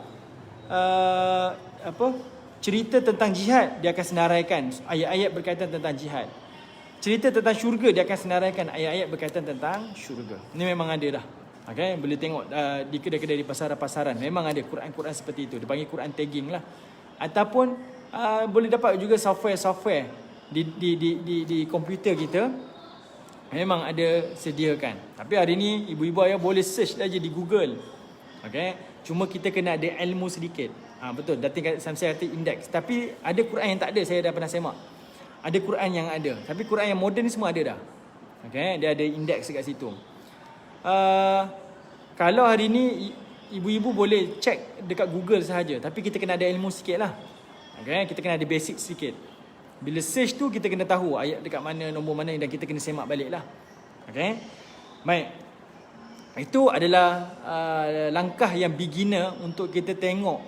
cerita tentang jihad, dia akan senaraikan ayat-ayat berkaitan tentang jihad. Cerita tentang syurga, dia akan senaraikan ayat-ayat berkaitan tentang syurga. Ini memang ada dah. Okay, boleh tengok di kedai-kedai di pasaran-pasaran. Memang ada Quran-Quran seperti itu. Dia panggil Quran tagging lah. Ataupun boleh dapat juga software di komputer kita. Memang ada sediakan. Tapi hari ni ibu-ibu ayah boleh search saja di Google. Okay, cuma kita kena ada ilmu sedikit. Betul, dating saya kata indeks. Tapi ada Quran yang tak ada, saya dah pernah semak. Ada Quran yang ada. Tapi Quran yang moden ni semua ada dah. Okay, dia ada indeks dekat situ. Kalau hari ni ibu-ibu boleh check dekat Google sahaja, tapi kita kena ada ilmu sikit lah. Okay, kita kena ada basic sikit. Bila search tu kita kena tahu ayat dekat mana, nombor mana, dan kita kena semak balik lah. Okay, baik. Itu adalah langkah yang beginner untuk kita tengok.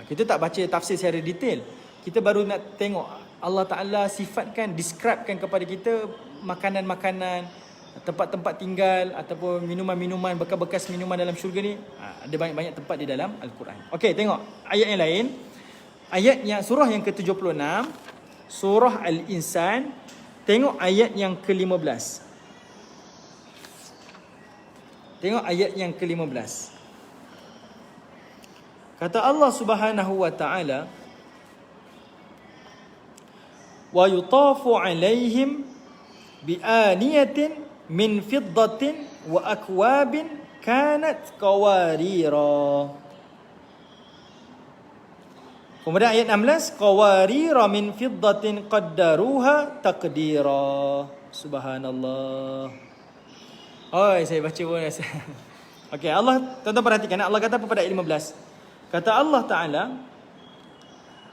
Kita tak baca tafsir secara detail. Kita baru nak tengok Allah Ta'ala sifatkan, describekan kepada kita makanan-makanan, tempat-tempat tinggal ataupun minuman-minuman, bekas-bekas minuman dalam syurga ni. Ada banyak-banyak tempat di dalam Al-Quran. Okey, tengok ayat yang lain. Ayat yang surah yang ke-76, surah Al-Insan. Tengok ayat yang ke-15. Tengok ayat yang ke-15. Kata Allah Subhanahu wa Ta'ala, wa yutafu alaihim bi'aniyatin min fiddatin wa akwabin kanat qawarira. Kemudian ayat 16, qawarira min fiddatin qaddaruha taqdira. Subhanallah. Saya baca pun rasa. Okey, Allah, tuan-tuan perhatikan, Allah kata apa pada ayat 15? Kata Allah Ta'ala,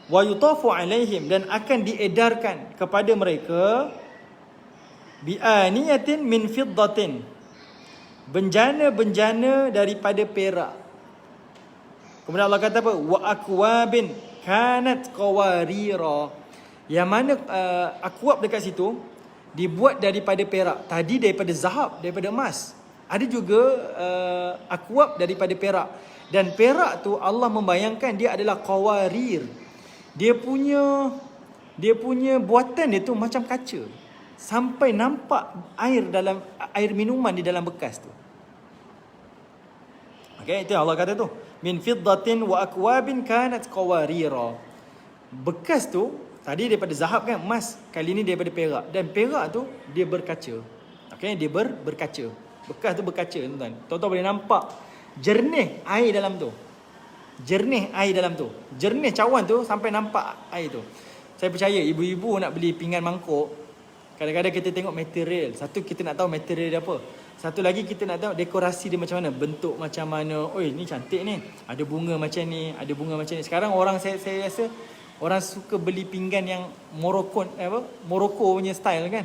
wa yutafu alaihim, dan akan diedarkan kepada mereka bi'aniyatin min fiddatin, benjana-benjana daripada perak. Kemudian Allah kata apa? Wa akwabin kanat qawarira. Yang mana akwab dekat situ, dibuat daripada perak. Tadi daripada zahab, daripada emas. Ada juga akwab daripada perak. Dan perak tu Allah membayangkan dia adalah qawarir. Dia punya buatan dia tu macam kaca. Sampai nampak air minuman di dalam bekas tu. Okey, itu Allah kata tu. Min fiddatin wa akwabin kanat qawarira. Bekas tu tadi daripada zahab kan, emas. Kali ni daripada perak. Dan perak tu dia berkaca. Okey, dia berkaca. Bekas tu berkaca, tuan-tuan. Tuan-tuan boleh nampak jernih air dalam tu. Jernih air dalam tu. Jernih cawan tu sampai nampak air tu. Saya percaya ibu-ibu nak beli pinggan mangkuk, kadang-kadang kita tengok material. Satu, kita nak tahu material dia apa. Satu lagi, kita nak tahu dekorasi dia macam mana, bentuk macam mana. Oi, ni cantik ni. Ada bunga macam ni, ada bunga macam ni. Sekarang orang saya rasa orang suka beli pinggan yang Morocco punya style kan.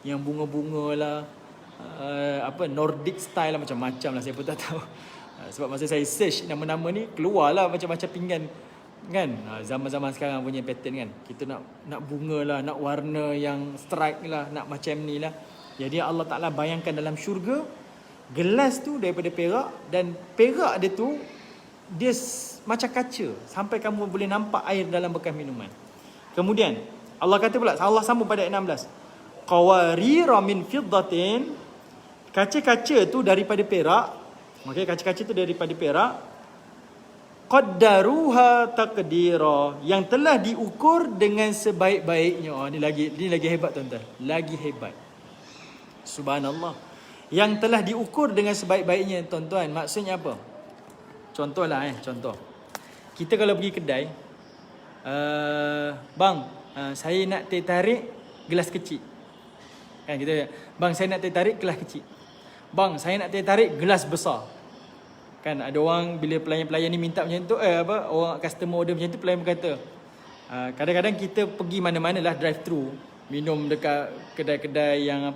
Yang bunga-bunga lah, Nordic style lah, macam-macam lah, saya pun tak tahu. Sebab masa saya search nama-nama ni, keluarlah macam-macam pinggan kan. Zaman-zaman sekarang punya pattern kan. Kita nak bunga lah, nak warna yang strike lah, nak macam ni lah. Jadi Allah Ta'ala bayangkan dalam syurga, gelas tu daripada perak, dan perak dia tu dia macam kaca, sampai kamu boleh nampak air dalam bekas minuman. Kemudian Allah kata pula, Allah sambung pada ayat 16, qawarira min fiddatin. Kaca-kaca tu daripada perak. Okey, kaca-kaca tu daripada perak. Qaddaruha taqdira, yang telah diukur dengan sebaik-baiknya. Ni lagi hebat, tuan-tuan. Lagi hebat. Subhanallah. Yang telah diukur dengan sebaik-baiknya, tuan-tuan. Maksudnya apa? Contohlah contoh. Kita kalau pergi kedai, bang, saya nak teh tarik gelas kecil. Kan kita, bang, saya nak teh tarik gelas kecil. Bang, saya nak teh tarik gelas besar. Kan ada orang bila pelayan-pelayan ni minta macam tu, orang customer order macam tu, pelayan berkata, kadang-kadang kita pergi mana-mana lah drive thru, minum dekat kedai-kedai yang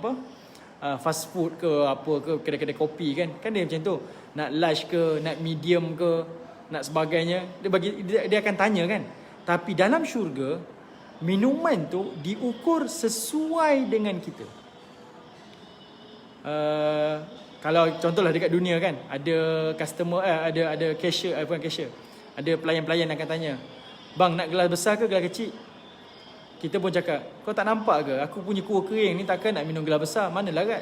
fast food ke apa ke, kedai-kedai kopi kan dia macam tu, nak large ke, nak medium ke, nak sebagainya, dia akan tanya kan. Tapi dalam syurga, minuman tu diukur sesuai dengan kita. Kalau contohlah dekat dunia kan, ada customer, ada cashier, bukan cashier, ada pelayan-pelayan akan tanya, bang, nak gelas besar ke gelas kecil? Kita pun cakap, kau tak nampak ke aku punya kuah kering ni, takkan nak minum gelas besar, mana larat.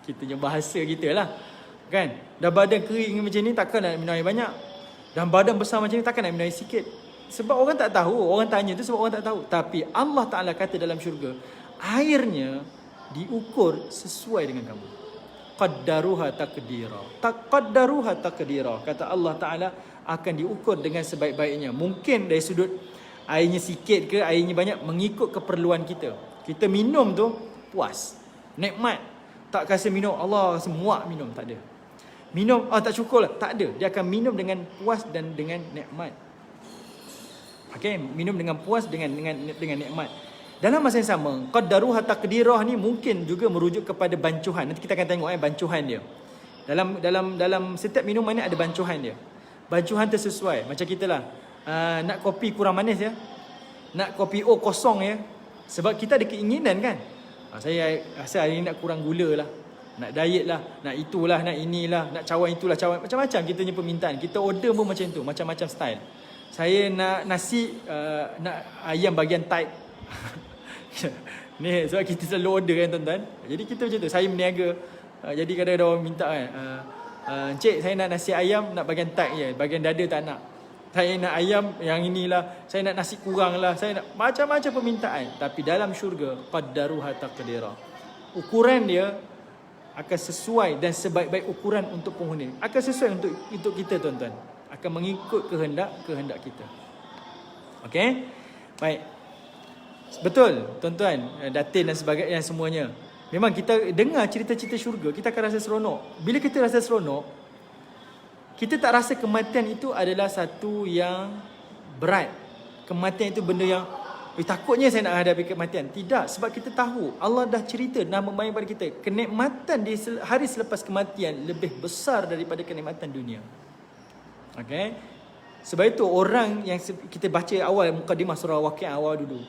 Kita punya bahasa kita lah kan. Dah badan kering macam ni, takkan nak minum air banyak. Dan badan besar macam ni, takkan nak minum air sikit. Sebab orang tak tahu. Orang tanya tu sebab orang tak tahu. Tapi Allah Ta'ala kata dalam syurga, airnya diukur sesuai dengan kamu. Qaddaruha taqdira. Kata Allah Ta'ala, akan diukur dengan sebaik-baiknya. Mungkin dari sudut airnya sikit ke airnya banyak, mengikut keperluan kita. Kita minum tu puas, nikmat. Tak rasa minum Allah rasa muak minum, tak ada. Minum tak cukup lah, tak ada. Dia akan minum dengan puas dan dengan nikmat. Okey, minum dengan puas dengan nikmat. Dalam masa yang sama, qaddaruha taqdirah ni mungkin juga merujuk kepada bancuhan. Nanti kita akan tengok bancuhan dia. Dalam setiap minuman ni ada bancuhan dia. Bancuhan tersesuai. Macam kita lah, nak kopi kurang manis ya, nak kopi kosong ya. Sebab kita ada keinginan kan. Saya rasa hari ni nak kurang gula lah, nak diet lah, nak itulah, nak inilah, nak cawan itulah, cawan. Macam-macam kita punya permintaan. Kita order pun macam tu, macam-macam style. Saya nak nasi, nak ayam bahagian tight. Ni sebab kita selalu order kan, tuan-tuan. Jadi kita macam tu. Saya berniaga. Jadi kadang-kadang orang minta kan, encik saya nak nasi ayam, nak bahagian tight je, bahagian dada tak nak. Saya nak ayam yang inilah, saya nak nasi kurang lah, saya nak macam-macam permintaan. Tapi dalam syurga, qaddaruha taqdira, ukuran dia akan sesuai dan sebaik-baik ukuran untuk penghuni. Akan sesuai untuk kita, tuan-tuan. Akan mengikut kehendak kita. Okey? Baik. Betul, tuan-tuan, datin dan sebagainya, semuanya. Memang kita dengar cerita-cerita syurga, kita akan rasa seronok. Bila kita rasa seronok, kita tak rasa kematian itu adalah satu yang berat. Kematian itu benda yang takutnya saya nak hadapi kematian. Tidak, sebab kita tahu Allah dah cerita dan membayang pada kita, kenikmatan di hari selepas kematian lebih besar daripada kenikmatan dunia. Okey. Sebab itu orang yang kita baca awal mukadimah surah Waqiah awal dulu,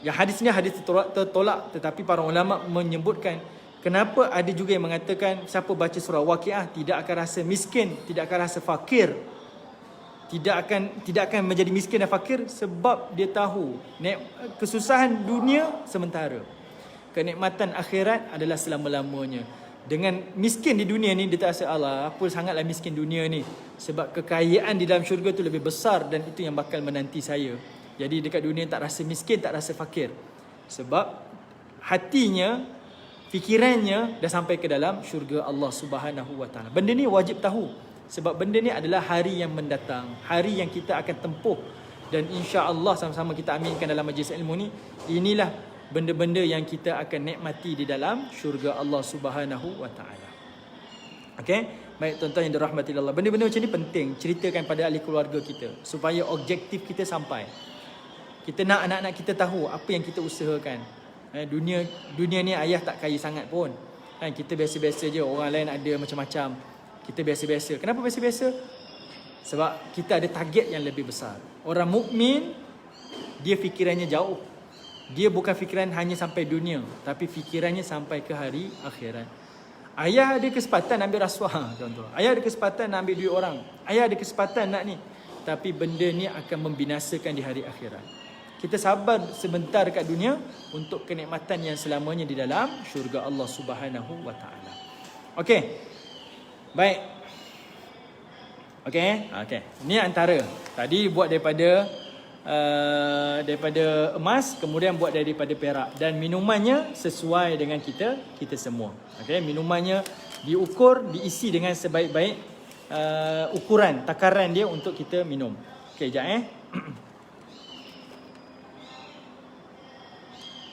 Yang hadis ni hadis tertolak, tetapi para ulama menyebutkan kenapa ada juga yang mengatakan siapa baca surah Waqiah tidak akan rasa miskin, tidak akan rasa fakir. Tidak akan menjadi miskin dan fakir sebab dia tahu kesusahan dunia sementara. Kenikmatan akhirat adalah selama-lamanya. Dengan miskin di dunia ni, dia tak rasa Allah, apa sangatlah miskin dunia ni. Sebab kekayaan di dalam syurga tu lebih besar dan itu yang bakal menanti saya. Jadi dekat dunia tak rasa miskin, tak rasa fakir. Sebab hatinya, fikirannya dah sampai ke dalam syurga Allah Subhanahu Wa Taala. Benda ni wajib tahu. Sebab benda ni adalah hari yang mendatang, hari yang kita akan tempuh. Dan insya-Allah sama-sama kita aminkan dalam majlis ilmu ni, inilah benda-benda yang kita akan nikmati di dalam syurga Allah Subhanahu Wa Taala. Okey, baik tuan-tuan yang dirahmati Allah. Benda-benda macam ni penting ceritakan pada ahli keluarga kita supaya objektif kita sampai. Kita nak anak-anak kita tahu apa yang kita usahakan. Dunia ni ayah tak kaya sangat pun. Kita biasa-biasa je, orang lain ada macam-macam. Kita biasa-biasa. Kenapa biasa-biasa? Sebab kita ada target yang lebih besar. Orang mukmin, dia fikirannya jauh. Dia bukan fikiran hanya sampai dunia, tapi fikirannya sampai ke hari akhirat. Ayah ada kesempatan ambil rasuah, contoh. Ayah ada kesempatan nak ambil duit orang. Ayah ada kesempatan nak ni. Tapi benda ni akan membinasakan di hari akhirat. Kita sabar sebentar kat dunia untuk kenikmatan yang selamanya di dalam syurga Allah Subhanahu Wa Taala. Okey. Baik. Okey. Ini antara. Tadi buat daripada emas, kemudian buat daripada perak, dan minumannya sesuai dengan kita semua. Okey, minumannya diukur, diisi dengan sebaik-baik ukuran, takaran dia untuk kita minum. Okey, jap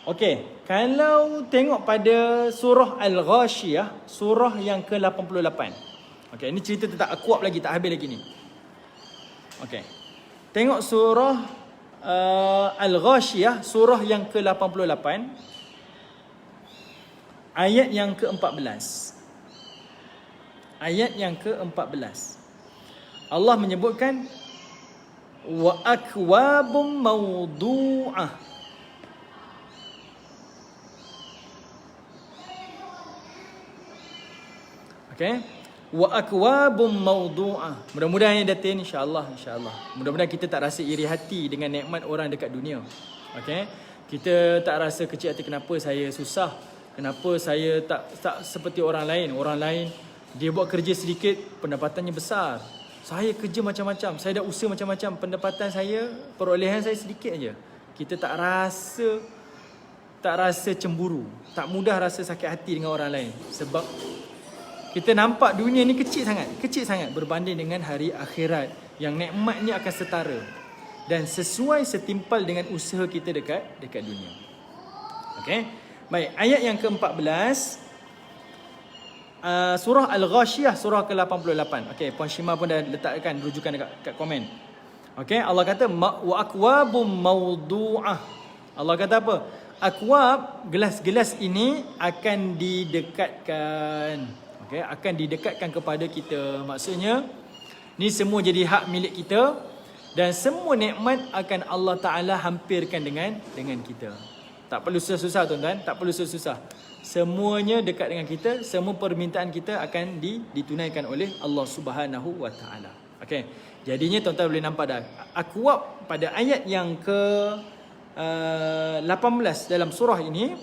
Okey, kalau tengok pada surah Al-Ghashiyah, surah yang ke-88. Okey, ini cerita tentang Aqwab lagi, tak habis lagi ni. Okey. Tengok surah Al-Ghashiyah, surah yang ke-88, ayat yang ke-14. Ayat yang ke-14. Allah menyebutkan wa akwabum mawdu'ah. Okey. Wa akwabum mawdu'ah. Mudah-mudahan yang datang insya-Allah. Mudah-mudahan kita tak rasa iri hati dengan nikmat orang dekat dunia. Okey. Kita tak rasa kecil hati, kenapa saya susah? Kenapa saya tak seperti orang lain? Orang lain dia buat kerja sedikit, pendapatannya besar. Saya kerja macam-macam, saya dah usaha macam-macam, pendapatan saya, perolehan saya sedikit aja. Kita tak rasa cemburu, tak mudah rasa sakit hati dengan orang lain sebab kita nampak dunia ni kecil sangat berbanding dengan hari akhirat yang nikmatnya akan setara dan sesuai setimpal dengan usaha kita dekat dunia. Okey. Baik, ayat yang ke-14 surah Al-Ghashiyah, surah ke-88. Okey, Puan Shima pun dah letakkan rujukan dekat komen. Okey, Allah kata wa akwabum mawdu'ah. Allah kata apa? Akwab, gelas-gelas ini akan didekatkan. Okay, akan didekatkan kepada kita. Maksudnya ni semua jadi hak milik kita dan semua nikmat akan Allah Taala hampirkan dengan kita. Tak perlu susah-susah tuan-tuan, tak perlu susah-susah. Semuanya dekat dengan kita, semua permintaan kita akan ditunaikan oleh Allah Subhanahu Wa Taala. Okey. Jadinya tuan-tuan boleh nampak dah. Aqwab pada ayat yang ke 18 dalam surah ini,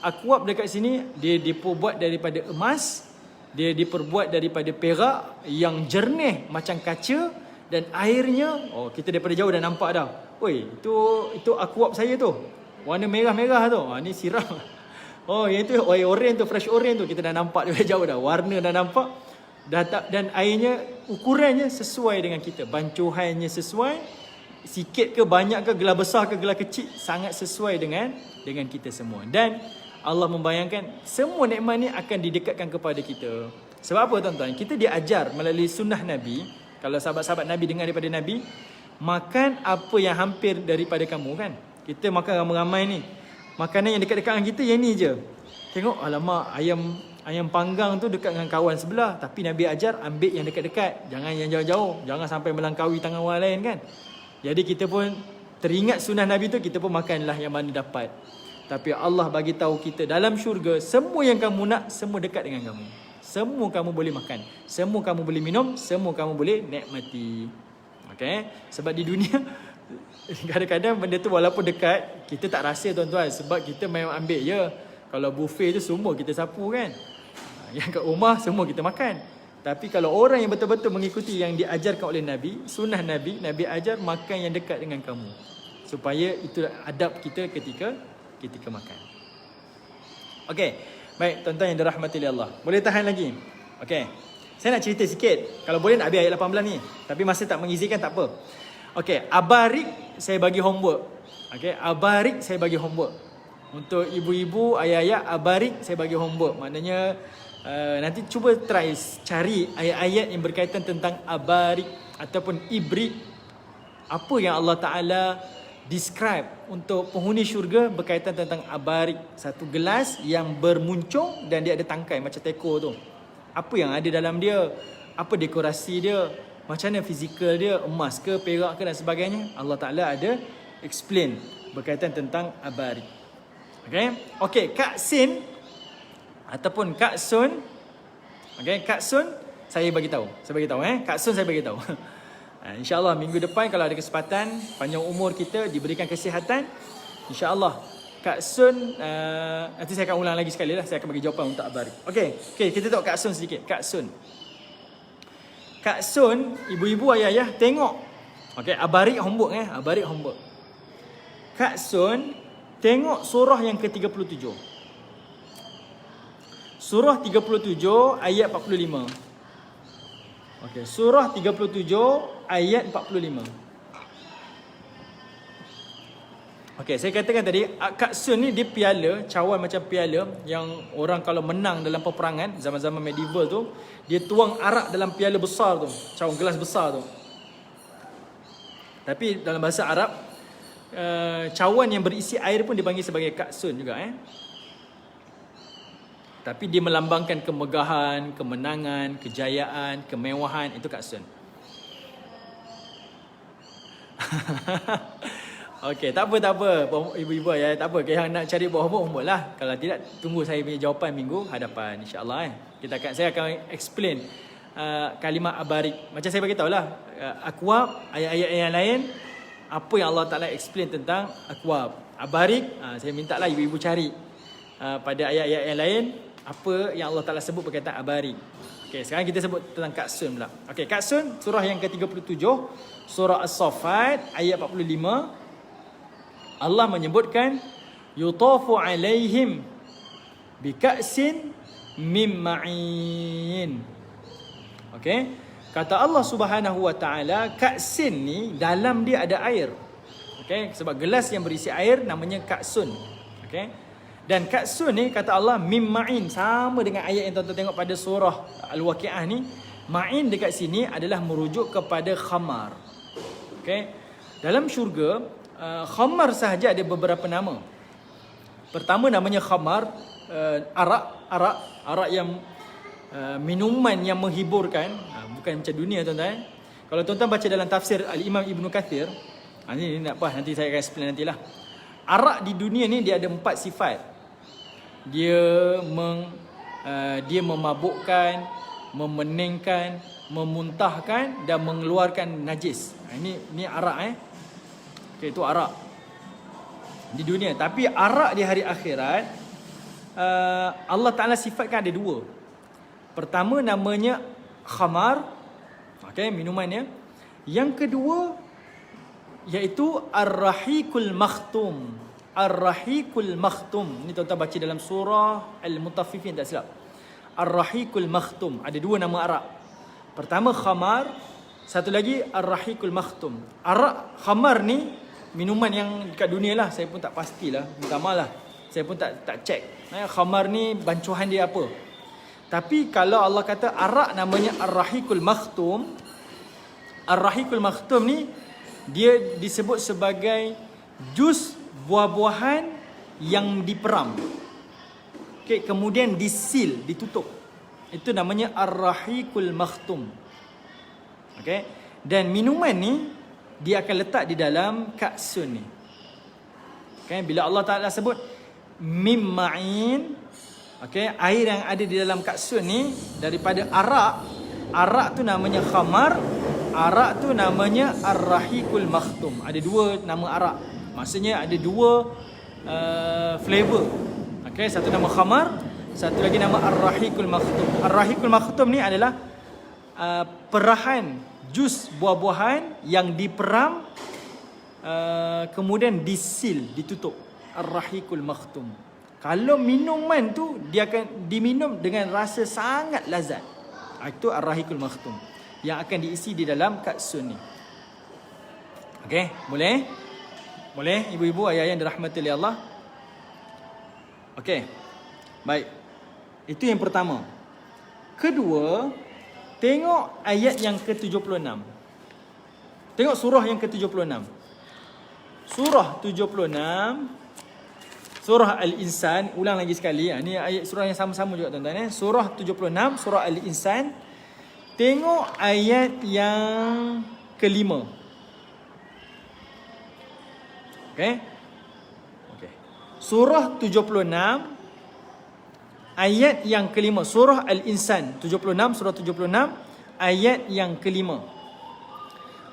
aqwab dekat sini dia diperbuat daripada emas, dia diperbuat daripada perak yang jernih macam kaca dan airnya, kita daripada jauh dah nampak dah. Oi, itu aqwab saya tu. Warna merah-merah tu. Ni siram. Yang itu orange tu, fresh orange tu, kita dah nampak daripada jauh dah. Warna dah nampak. Dan airnya ukurannya sesuai dengan kita. Bancuhannya sesuai. Sikit ke banyak ke, gelas besar ke gelas kecil, sangat sesuai dengan kita semua. Dan Allah membayangkan semua nikmat ni akan didekatkan kepada kita. Sebab apa tuan-tuan? Kita diajar melalui sunnah Nabi. Kalau sahabat-sahabat Nabi dengar daripada Nabi, makan apa yang hampir daripada kamu kan. Kita makan ramai-ramai ni. Makanan yang dekat-dekat dengan kita yang ni je. Tengok, alamak, ayam panggang tu dekat dengan kawan sebelah. Tapi Nabi ajar ambil yang dekat-dekat. Jangan yang jauh-jauh. Jangan sampai melangkaui tangan orang lain kan. Jadi kita pun teringat sunnah Nabi tu, kita pun makanlah yang mana dapat. Tapi Allah bagi tahu kita dalam syurga, semua yang kamu nak, semua dekat dengan kamu. Semua kamu boleh makan, semua kamu boleh minum, semua kamu boleh nikmati. Okay? Sebab di dunia kadang-kadang benda tu walaupun dekat, kita tak rasa tuan-tuan. Sebab kita memang ambil je. Kalau buffet tu semua kita sapu kan. Yang kat rumah semua kita makan. Tapi kalau orang yang betul-betul mengikuti yang diajarkan oleh Nabi, sunnah Nabi, Nabi ajar makan yang dekat dengan kamu. Supaya itu adab kita ketika makan. Okey. Baik, tuan-tuan yang dirahmati oleh Allah. Boleh tahan lagi? Okey. Saya nak cerita sikit. Kalau boleh nak habis ayat 18 ni. Tapi masa tak mengizinkan, tak apa. Okey, abarik saya bagi homework. Okey, abarik saya bagi homework. Untuk ibu-ibu, ayah-ayah, abarik saya bagi homework. Maknanya nanti cuba try cari ayat-ayat yang berkaitan tentang abarik ataupun ibrik. Apa yang Allah Ta'ala describe untuk penghuni syurga berkaitan tentang abarik. Satu gelas yang bermuncung dan dia ada tangkai macam teko tu. Apa yang ada dalam dia? Apa dekorasi dia? Macam mana fizikal dia? Emas ke, perak ke dan sebagainya? Allah Ta'ala ada explain berkaitan tentang abarik. Okay, Kak Sin ataupun Kak Sun. Okay, Kak Sun saya bagi tahu. Kak Sun saya bagi tahu. InsyaAllah minggu depan kalau ada kesempatan, panjang umur kita, diberikan kesihatan, InsyaAllah Kak Sun, nanti saya akan ulang lagi sekali lah. Saya akan bagi jawapan untuk abarik. Okay, kita tengok Kak Sun sedikit. Kak Sun, ibu-ibu, ayah-ayah, tengok. Okay, abarik homework. Abarik homework. Kak Sun, tengok surah yang ke-37. Surah 37 ayat 45. Okey, surah 37 ayat 45. Okey, saya katakan tadi Kak Sun ni dia piala, cawan macam piala yang orang kalau menang dalam peperangan zaman-zaman medieval tu, dia tuang arak dalam piala besar tu, cawan gelas besar tu. Tapi dalam bahasa Arab, cawan yang berisi air pun dipanggil sebagai Kak Sun juga. Tapi dia melambangkan kemegahan, kemenangan, kejayaan, kemewahan. Itu Kak Sun. Okey, tak apa. Ibu-ibu ya, tak apa. Yang nak cari buat homework lah. Kalau tidak, tunggu saya punya jawapan minggu hadapan. InsyaAllah. Saya akan explain kalimah abarik. Macam saya beritahu lah. Akwab, ayat-ayat yang lain. Apa yang Allah Ta'ala explain tentang akwab. Abarik, saya minta lah ibu-ibu cari pada ayat-ayat yang lain. Apa yang Allah Ta'ala sebut berkaitan abarik. Okey, sekarang kita sebut tentang Kak Sun pula. Okey, Kak Sun, surah yang ke-37, surah As-Saffat, ayat 45. Allah menyebutkan, yutafu alaihim bika'sin min ma'in. Okey, kata Allah Subhanahu Wa Ta'ala, Ka'sin ni dalam dia ada air. Okey, sebab gelas yang berisi air namanya Ka'sun. Okey. Dan Kak Sun ni kata Allah mim ma'in, sama dengan ayat yang tuan-tuan tengok pada surah Al-Waqi'ah ni. Ma'in dekat sini adalah merujuk kepada khamar. Okey. Dalam syurga, khamar sahaja ada beberapa nama. Pertama namanya khamar, arak yang minuman yang menghiburkan, bukan macam dunia tuan-tuan. Kalau tuan-tuan baca dalam tafsir Al-Imam Ibn Kathir, ini nak apa, nanti saya akan explain nantilah. Arak di dunia ni dia ada 4 sifat. Dia memabukkan, memeningkan, memuntahkan dan mengeluarkan najis. Ini arak Okey, itu arak di dunia. Tapi arak di hari akhirat, Allah Ta'ala sifatkan ada 2. Pertama namanya khamar. Okey, minumannya. Yang kedua iaitu ar-rahiqul makhtum. Ar-rahiqul makhtum. Ini tuan-tuan baca dalam surah Al-Mutaffifin tak silap. Ar-rahiqul makhtum. Ada 2 nama arak. Pertama khamar, satu lagi ar-rahiqul makhtum. Arak khamar ni minuman yang dekat dunia lah. Saya pun tak pastilah. Minta maaf lah. Saya pun tak check. Khamar ni bancuhan dia apa. Tapi kalau Allah kata arak namanya ar-rahiqul makhtum. Ar-rahiqul makhtum ni dia disebut sebagai jus buah-buahan yang diperam. Okey, kemudian disil, ditutup. Itu namanya ar-rahiqul makhtum. Okey. Dan minuman ni dia akan letak di dalam ka'sun ni. Okay, bila Allah Ta'ala sebut mim ma'in, okay, air yang ada di dalam ka'sun ni daripada arak tu namanya khamar, arak tu namanya ar-rahiqul makhtum. Ada dua nama arak, maksudnya ada dua flavor. Okay, satu nama khamar, satu lagi nama ar-rahiqul makhtum. Ar-rahiqul makhtum ni adalah perahan jus buah-buahan yang diperam, kemudian disil, ditutup. Ar-rahiqul makhtum. Kalau minuman tu dia akan diminum dengan rasa sangat lazat. Itu ar-rahiqul makhtum yang akan diisi di dalam ka'sun ni. Okey, boleh? Boleh ibu-ibu, ayah yang dirahmati oleh Allah? Okey. Baik. Itu yang pertama. Kedua, tengok ayat yang ke-76. Tengok surah yang ke-76. Surah 76, surah Al-Insan. Ulang lagi sekali. Ini ayat surah yang sama-sama juga tuan-tuan. Surah 76, surah Al-Insan. Tengok ayat yang kelima. Okay. Okay. Surah 76, ayat yang kelima. Surah Al-Insan 76, surah 76, ayat yang kelima.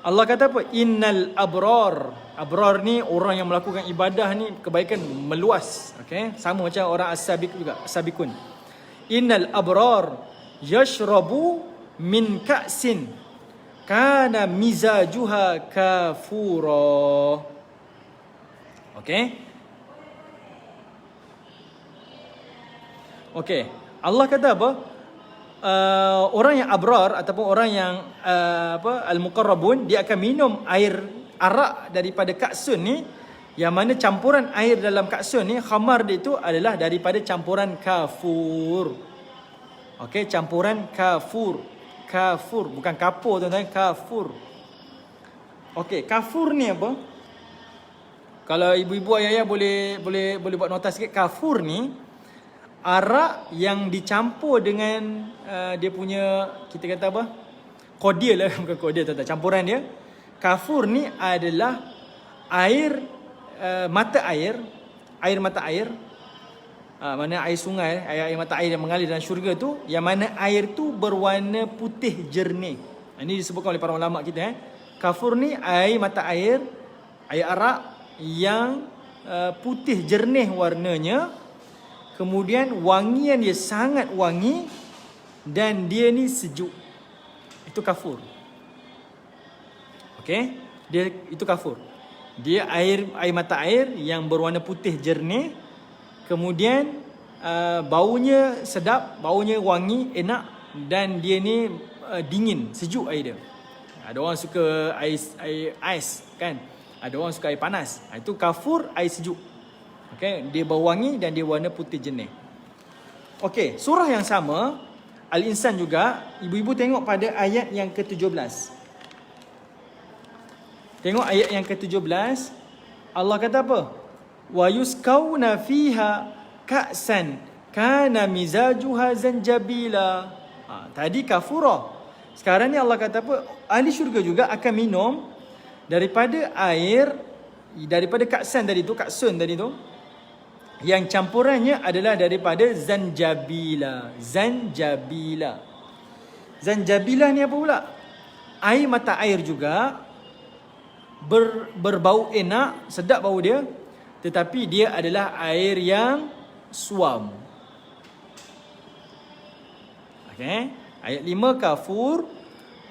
Allah kata apa? Innal abrar. Abrar ni orang yang melakukan ibadah ni, kebaikan meluas. Okay. Sama macam orang as-sabiq juga, as-sabiqun. Innal abrar yashrabu min ka'sin kana mizajuha kafura. Okey. Okey. Allah kata apa? Orang yang abrar ataupun orang yang al-muqarrabun, dia akan minum air arak daripada ka'sun ni, yang mana campuran air dalam ka'sun ni, khamar dia itu adalah daripada campuran kafur. Okey, campuran kafur. Kafur, bukan kapur tuan-tuan, kafur. Okey, kafur ni apa? Kalau ibu-ibu ayah-ayah boleh buat nota sikit. Kafur ni arak yang dicampur dengan dia punya, kita kata apa? Kodia lah, bukan kodia tuan-tuan. Campuran dia. Kafur ni adalah air mata air mana air sungai, air mata air yang mengalir dalam syurga tu, yang mana air tu berwarna putih jernih. Ini disebutkan oleh para ulama kita. Kafur ni air mata air arak yang putih jernih warnanya, kemudian wangian dia sangat wangi, dan dia ni sejuk. Itu kafur. Okey, dia itu kafur. Dia air mata air yang berwarna putih jernih, kemudian baunya sedap, baunya wangi, enak, dan dia ni dingin, sejuk air dia. Ada orang suka air ais kan? Ada orang suka air panas. Itu kafur, air sejuk. Okey, dia bau wangi dan dia warna putih jernih. Okey, surah yang sama Al-Insan juga, ibu-ibu tengok pada ayat yang ke-17. Tengok ayat yang ke-17. Allah kata apa? Wa yuskauna fiha ka'san kana mizajuha zanjabila. Tadi kafura. Sekarang ni Allah kata apa? Ahli syurga juga akan minum daripada air, daripada ka'san tadi tu, ka'sun tadi tu, yang campurannya adalah daripada zanjabila. Zanjabila. Zanjabila ni apa pula? Air mata air juga, berbau enak, sedap bau dia, tetapi dia adalah air yang suam. Okey, ayat 5 kafur,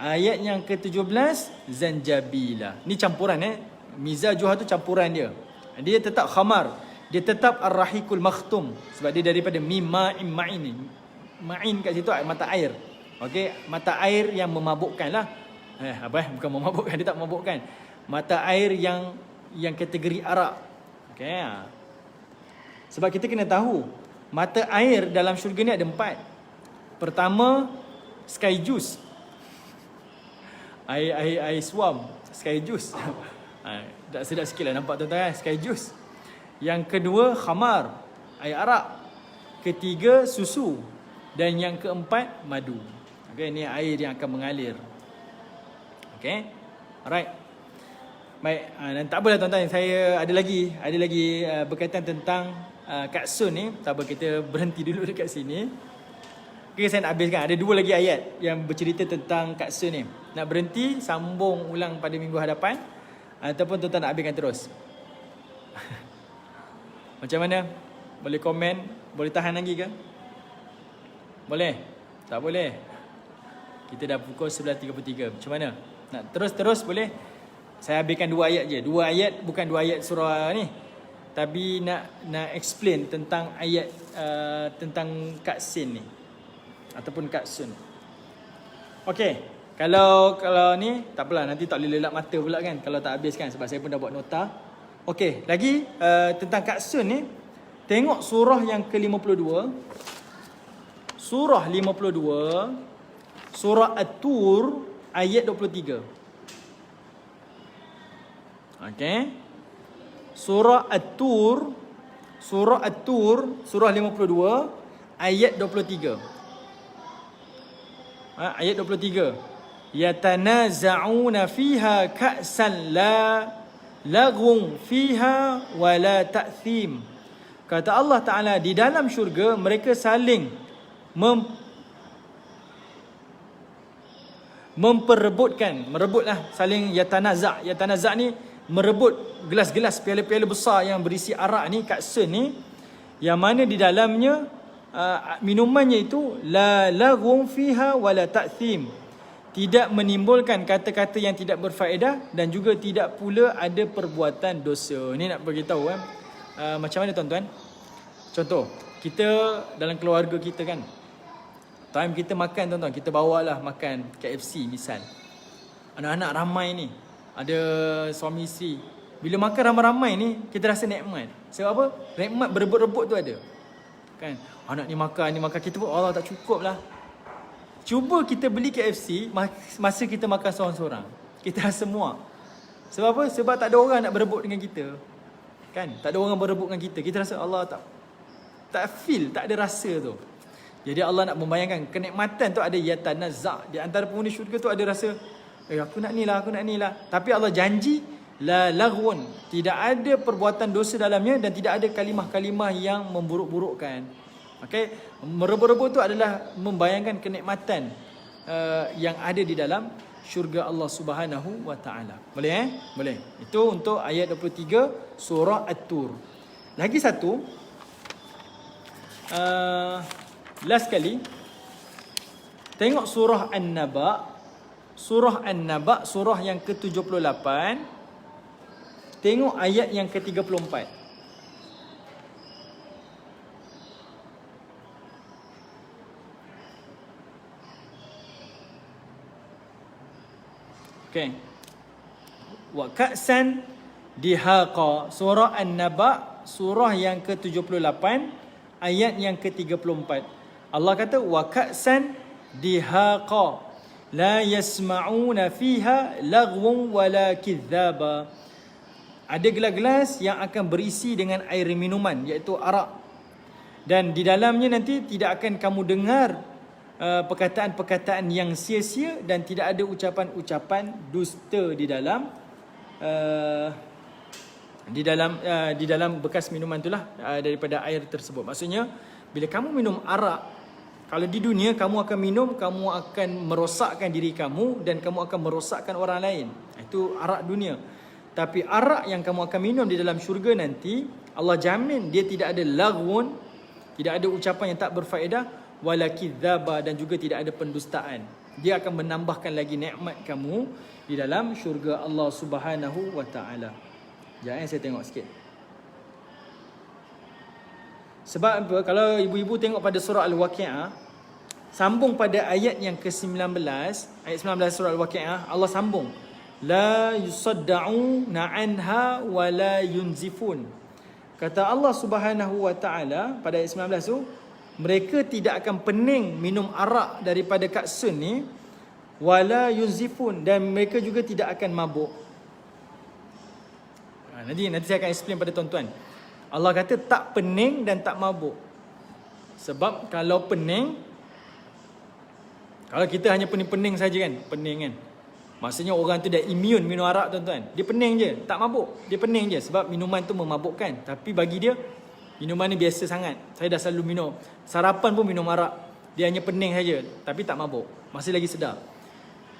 ayat yang ke-17 zanjabila. Ni campuran mizajuha tu campuran dia. Dia tetap khamar, dia tetap ar-rahiqul makhtum, sebab dia daripada mima'in ma'in. Ma'in kat situ mata air. Okey, mata air yang memabukkan lah. Bukan memabukkan, dia tak memabukkan. Mata air yang kategori arak. Okey. Sebab kita kena tahu, mata air dalam syurga ni ada 4. Pertama, sky juice. Air swam, sky juice. Tak sedap sikit lah nampak tuan-tuan, sky juice. Yang kedua, khamar, air arak. Ketiga, susu. Dan yang keempat, madu. Okey, ni air yang akan mengalir. Okey. Alright. Baik, dan tak apalah tuan-tuan, saya ada lagi berkaitan tentang Katsun ni. Tak apa, kita berhenti dulu dekat sini. Okay, saya nak habiskan. Ada 2 lagi ayat yang bercerita tentang Katsun ni. Nak berhenti, sambung ulang pada minggu hadapan, ataupun tuan-tuan nak habiskan terus. Macam mana? Boleh komen? Boleh tahan lagi ke? Boleh? Tak boleh? Kita dah pukul 11.33. Macam mana? Nak terus boleh? Saya habiskan 2 ayat je. 2 ayat, bukan 2 ayat surah ni, tapi nak explain tentang ayat tentang Katsin ni, ataupun Katsun. Okey, kalau ni tak apalah, nanti tak boleh lelap mata pula kan kalau tak habiskan, sebab saya pun dah buat nota. Okey, lagi tentang Katsun ni, tengok surah yang ke-52. Surah 52, surah At-Tur ayat 23. Okey. Surah At-Tur, surah 52 ayat 23. Ayat 23. Yatanaza'una fiha ka'san la laghun fiha wala ta'thim. Kata Allah Ta'ala, di dalam syurga mereka saling merebutlah, saling yatanaza'. Yatanaza' ni merebut gelas-gelas, piala-piala besar yang berisi arak ni, Katsun ni, yang mana di dalamnya minumannya itu la laghun fiha wala ta'thim, tidak menimbulkan kata-kata yang tidak berfaedah, dan juga tidak pula ada perbuatan dosa. Ni nak beritahu macam mana tuan-tuan. Contoh, kita dalam keluarga kita kan, time kita makan tuan-tuan, kita bawalah makan KFC misal. Anak-anak ramai ni, ada suami isteri. Bila makan ramai-ramai ni, kita rasa nikmat. Sebab apa? Nikmat berebut-rebut tu ada. Kan? Anak ni makan, kita pun Allah tak cukup lah. Cuba kita beli KFC masa kita makan seorang-seorang, kita rasa muak. Sebab apa? Sebab tak ada orang nak berebut dengan kita. Kan? Tak ada orang berebut dengan kita. Kita rasa Allah tak feel, tak ada rasa tu. Jadi Allah nak membayangkan kenikmatan tu ada yatanazza'. Di antara penghuni syurga tu ada rasa, aku nak ni lah. Tapi Allah janji la laghun, tidak ada perbuatan dosa dalamnya, dan tidak ada kalimah-kalimah yang memburuk-burukkan. Okey, merebut-rebut tu adalah membayangkan kenikmatan yang ada di dalam syurga Allah Subhanahu wa taala. Boleh Boleh. Itu untuk ayat 23 surah At-Tur. Lagi satu, last kali, tengok surah An-Naba. Surah An-Naba, surah yang ke-78. Tengok ayat yang ke-34. Okey. Wa ka'san dihaqa. Surah An-Naba, surah yang ke-78, ayat yang ke-34. Allah kata wa ka'san dihaqa. La yasma'una fiha laghwan wala kidzaba. Ada gelas-gelas yang akan berisi dengan air minuman, iaitu arak. Dan di dalamnya nanti tidak akan kamu dengar perkataan-perkataan yang sia-sia, dan tidak ada ucapan-ucapan dusta di dalam bekas minuman itulah, daripada air tersebut. Maksudnya bila kamu minum arak, kalau di dunia kamu akan minum, kamu akan merosakkan diri kamu, dan kamu akan merosakkan orang lain. Itu arak dunia. Tapi arak yang kamu akan minum di dalam syurga nanti, Allah jamin dia tidak ada laghun, tidak ada ucapan yang tak berfaedah, wala kidzaba, dan juga tidak ada pendustaan. Dia akan menambahkan lagi nikmat kamu di dalam syurga Allah Subhanahu wa taala. Jangan saya tengok sikit. Sebab apa? Kalau ibu-ibu tengok pada surah Al-Waqi'ah, sambung pada ayat yang ke-19, ayat 19 surah Al-Waqi'ah, Allah sambung, la yusadda'una anha wa la yunzifun. Kata Allah Subhanahu wa taala pada ayat 19 tu, mereka tidak akan pening minum arak daripada Katsun ni, wala yunzifun, dan mereka juga tidak akan mabuk. Nanti saya akan explain pada tuan-tuan. Allah kata tak pening dan tak mabuk. Sebab kalau pening, kalau kita hanya pening-pening saja kan, pening kan, Maksudnya orang tu dah immune minum arak tuan-tuan. Dia pening je, tak mabuk. Dia pening je sebab minuman tu memabukkan. Tapi bagi dia, minuman ni biasa sangat. Saya dah selalu minum. Sarapan pun minum arak. Dia hanya pening saja, tapi tak mabuk. Masih lagi sedar.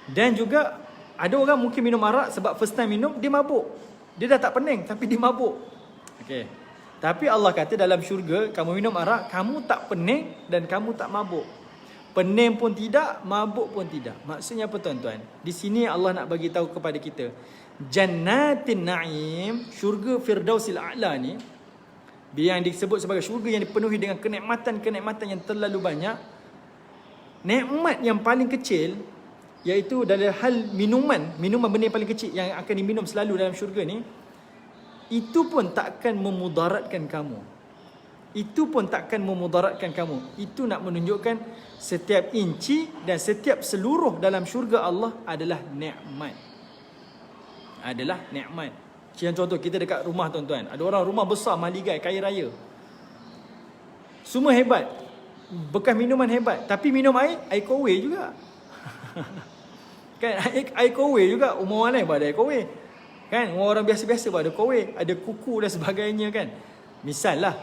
Dan juga ada orang mungkin minum arak sebab first time minum, dia mabuk. Dia dah tak pening, tapi dia mabuk. Okey. Tapi Allah kata dalam syurga, kamu minum arak, kamu tak pening dan kamu tak mabuk. Pening pun tidak, mabuk pun tidak. Maksudnya apa tuan-tuan? Di sini Allah nak bagi tahu kepada kita, Jannatin Na'im, syurga Firdausil A'la ni, yang disebut sebagai syurga yang dipenuhi dengan kenikmatan-kenikmatan yang terlalu banyak. Nikmat yang paling kecil, iaitu dalam hal minuman benda yang paling kecil yang akan diminum selalu dalam syurga ni, itu pun takkan memudaratkan kamu. Itu pun takkan memudaratkan kamu. Itu nak menunjukkan setiap inci dan setiap seluruh dalam syurga Allah adalah nikmat. Adalah nikmat. Contoh kita dekat rumah tuan-tuan. Ada orang rumah besar, mahligai, kaya raya. Semua hebat. Bekas minuman hebat. Tapi minum air kowe juga. Kan air kowe juga. Umur mana pun ada air kowe. Kan orang biasa-biasa pun ada kowe, ada kuku dan sebagainya kan. Misal lah.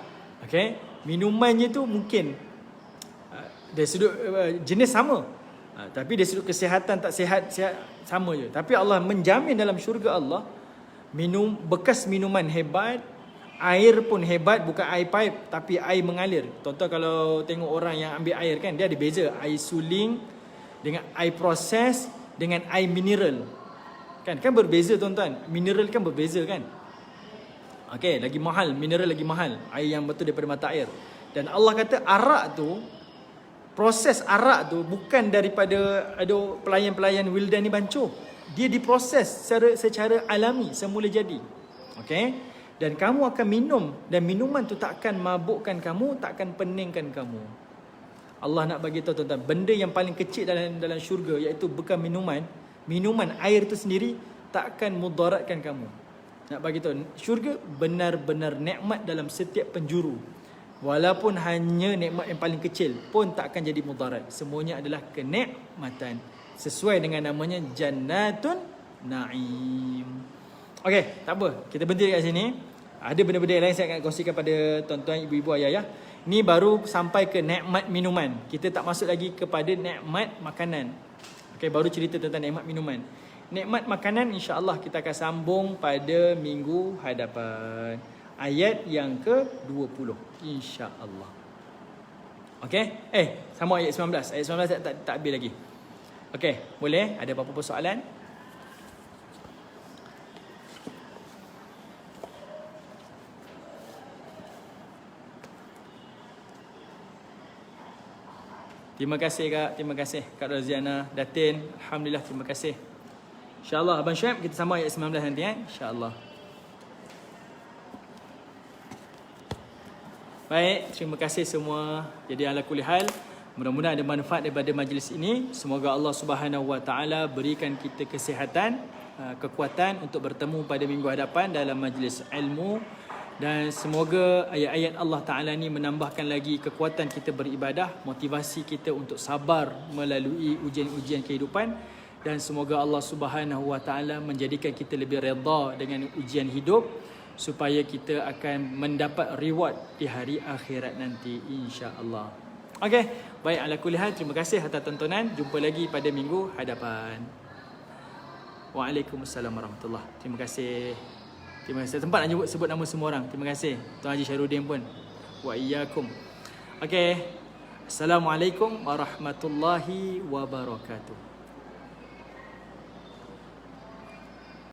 Okay, minumannya tu mungkin dari sudut jenis sama, tapi dari sudut kesihatan tak sihat sama je. Tapi Allah menjamin dalam syurga Allah, bekas minuman hebat, air pun hebat, bukan air pipe tapi air mengalir. Contoh kalau tengok orang yang ambil air kan, dia ada beza air suling dengan air proses dengan air mineral. Kan berbeza tuan-tuan. Mineral kan berbeza kan. Okey, lagi mahal, mineral lagi mahal, air yang betul daripada mata air. Dan Allah kata arak tu, proses arak tu bukan daripada ada pelayan-pelayan Wildan ni bancuh. Dia diproses secara alami, semula jadi. Okey? Dan kamu akan minum, dan minuman tu takkan mabukkan kamu, takkan peningkan kamu. Allah nak bagi tahu tuan-tuan, benda yang paling kecil dalam syurga, iaitu bukan minuman air tu sendiri takkan mudaratkan kamu. Nak bagi tahu, syurga benar-benar nikmat dalam setiap penjuru. Walaupun hanya nikmat yang paling kecil pun tak akan jadi mudarat. Semuanya adalah kenikmatan. Sesuai dengan namanya Jannatun Na'im. Okey, tak apa. Kita berhenti kat sini. Ada benda-benda lain saya akan kongsikan pada tuan-tuan, ibu-ibu, ayah-ayah. Ni baru sampai ke nikmat minuman. Kita tak masuk lagi kepada nikmat makanan. Okey, baru cerita tentang nikmat minuman. Nikmat makanan insya-Allah kita akan sambung pada minggu hadapan. Ayat yang ke-20 insya-Allah. Okey? Sama ayat 19. Ayat 19 tak habis lagi. Okey, boleh? Ada apa-apa soalan? Terima kasih Kak, terima kasih Kak Roziana, Datin. Alhamdulillah, terima kasih. InsyaAllah Abang Syuaib kita sama ayat 19 nanti InsyaAllah. Baik, terima kasih semua. Jadi ala kulli hal, mudah-mudahan ada manfaat daripada majlis ini. Semoga Allah Subhanahu Wa Taala berikan kita kesihatan, kekuatan untuk bertemu pada minggu hadapan dalam majlis ilmu. Dan semoga ayat-ayat Allah Ta'ala ni menambahkan lagi kekuatan kita beribadah, motivasi kita untuk sabar melalui ujian-ujian kehidupan. Dan semoga Allah Subhanahu Wa Taala menjadikan kita lebih redha dengan ujian hidup, supaya kita akan mendapat reward di hari akhirat nanti insya-Allah. Okey, baik, ala kulli hal, terima kasih atas tontonan. Jumpa lagi pada minggu hadapan. Waalaikumsalam warahmatullahi. Terima kasih. Terima kasih. Tempat nak sebut nama semua orang. Terima kasih. Tuan Haji Syarudin pun. Wa iyyakum. Okey. Assalamualaikum warahmatullahi wabarakatuh.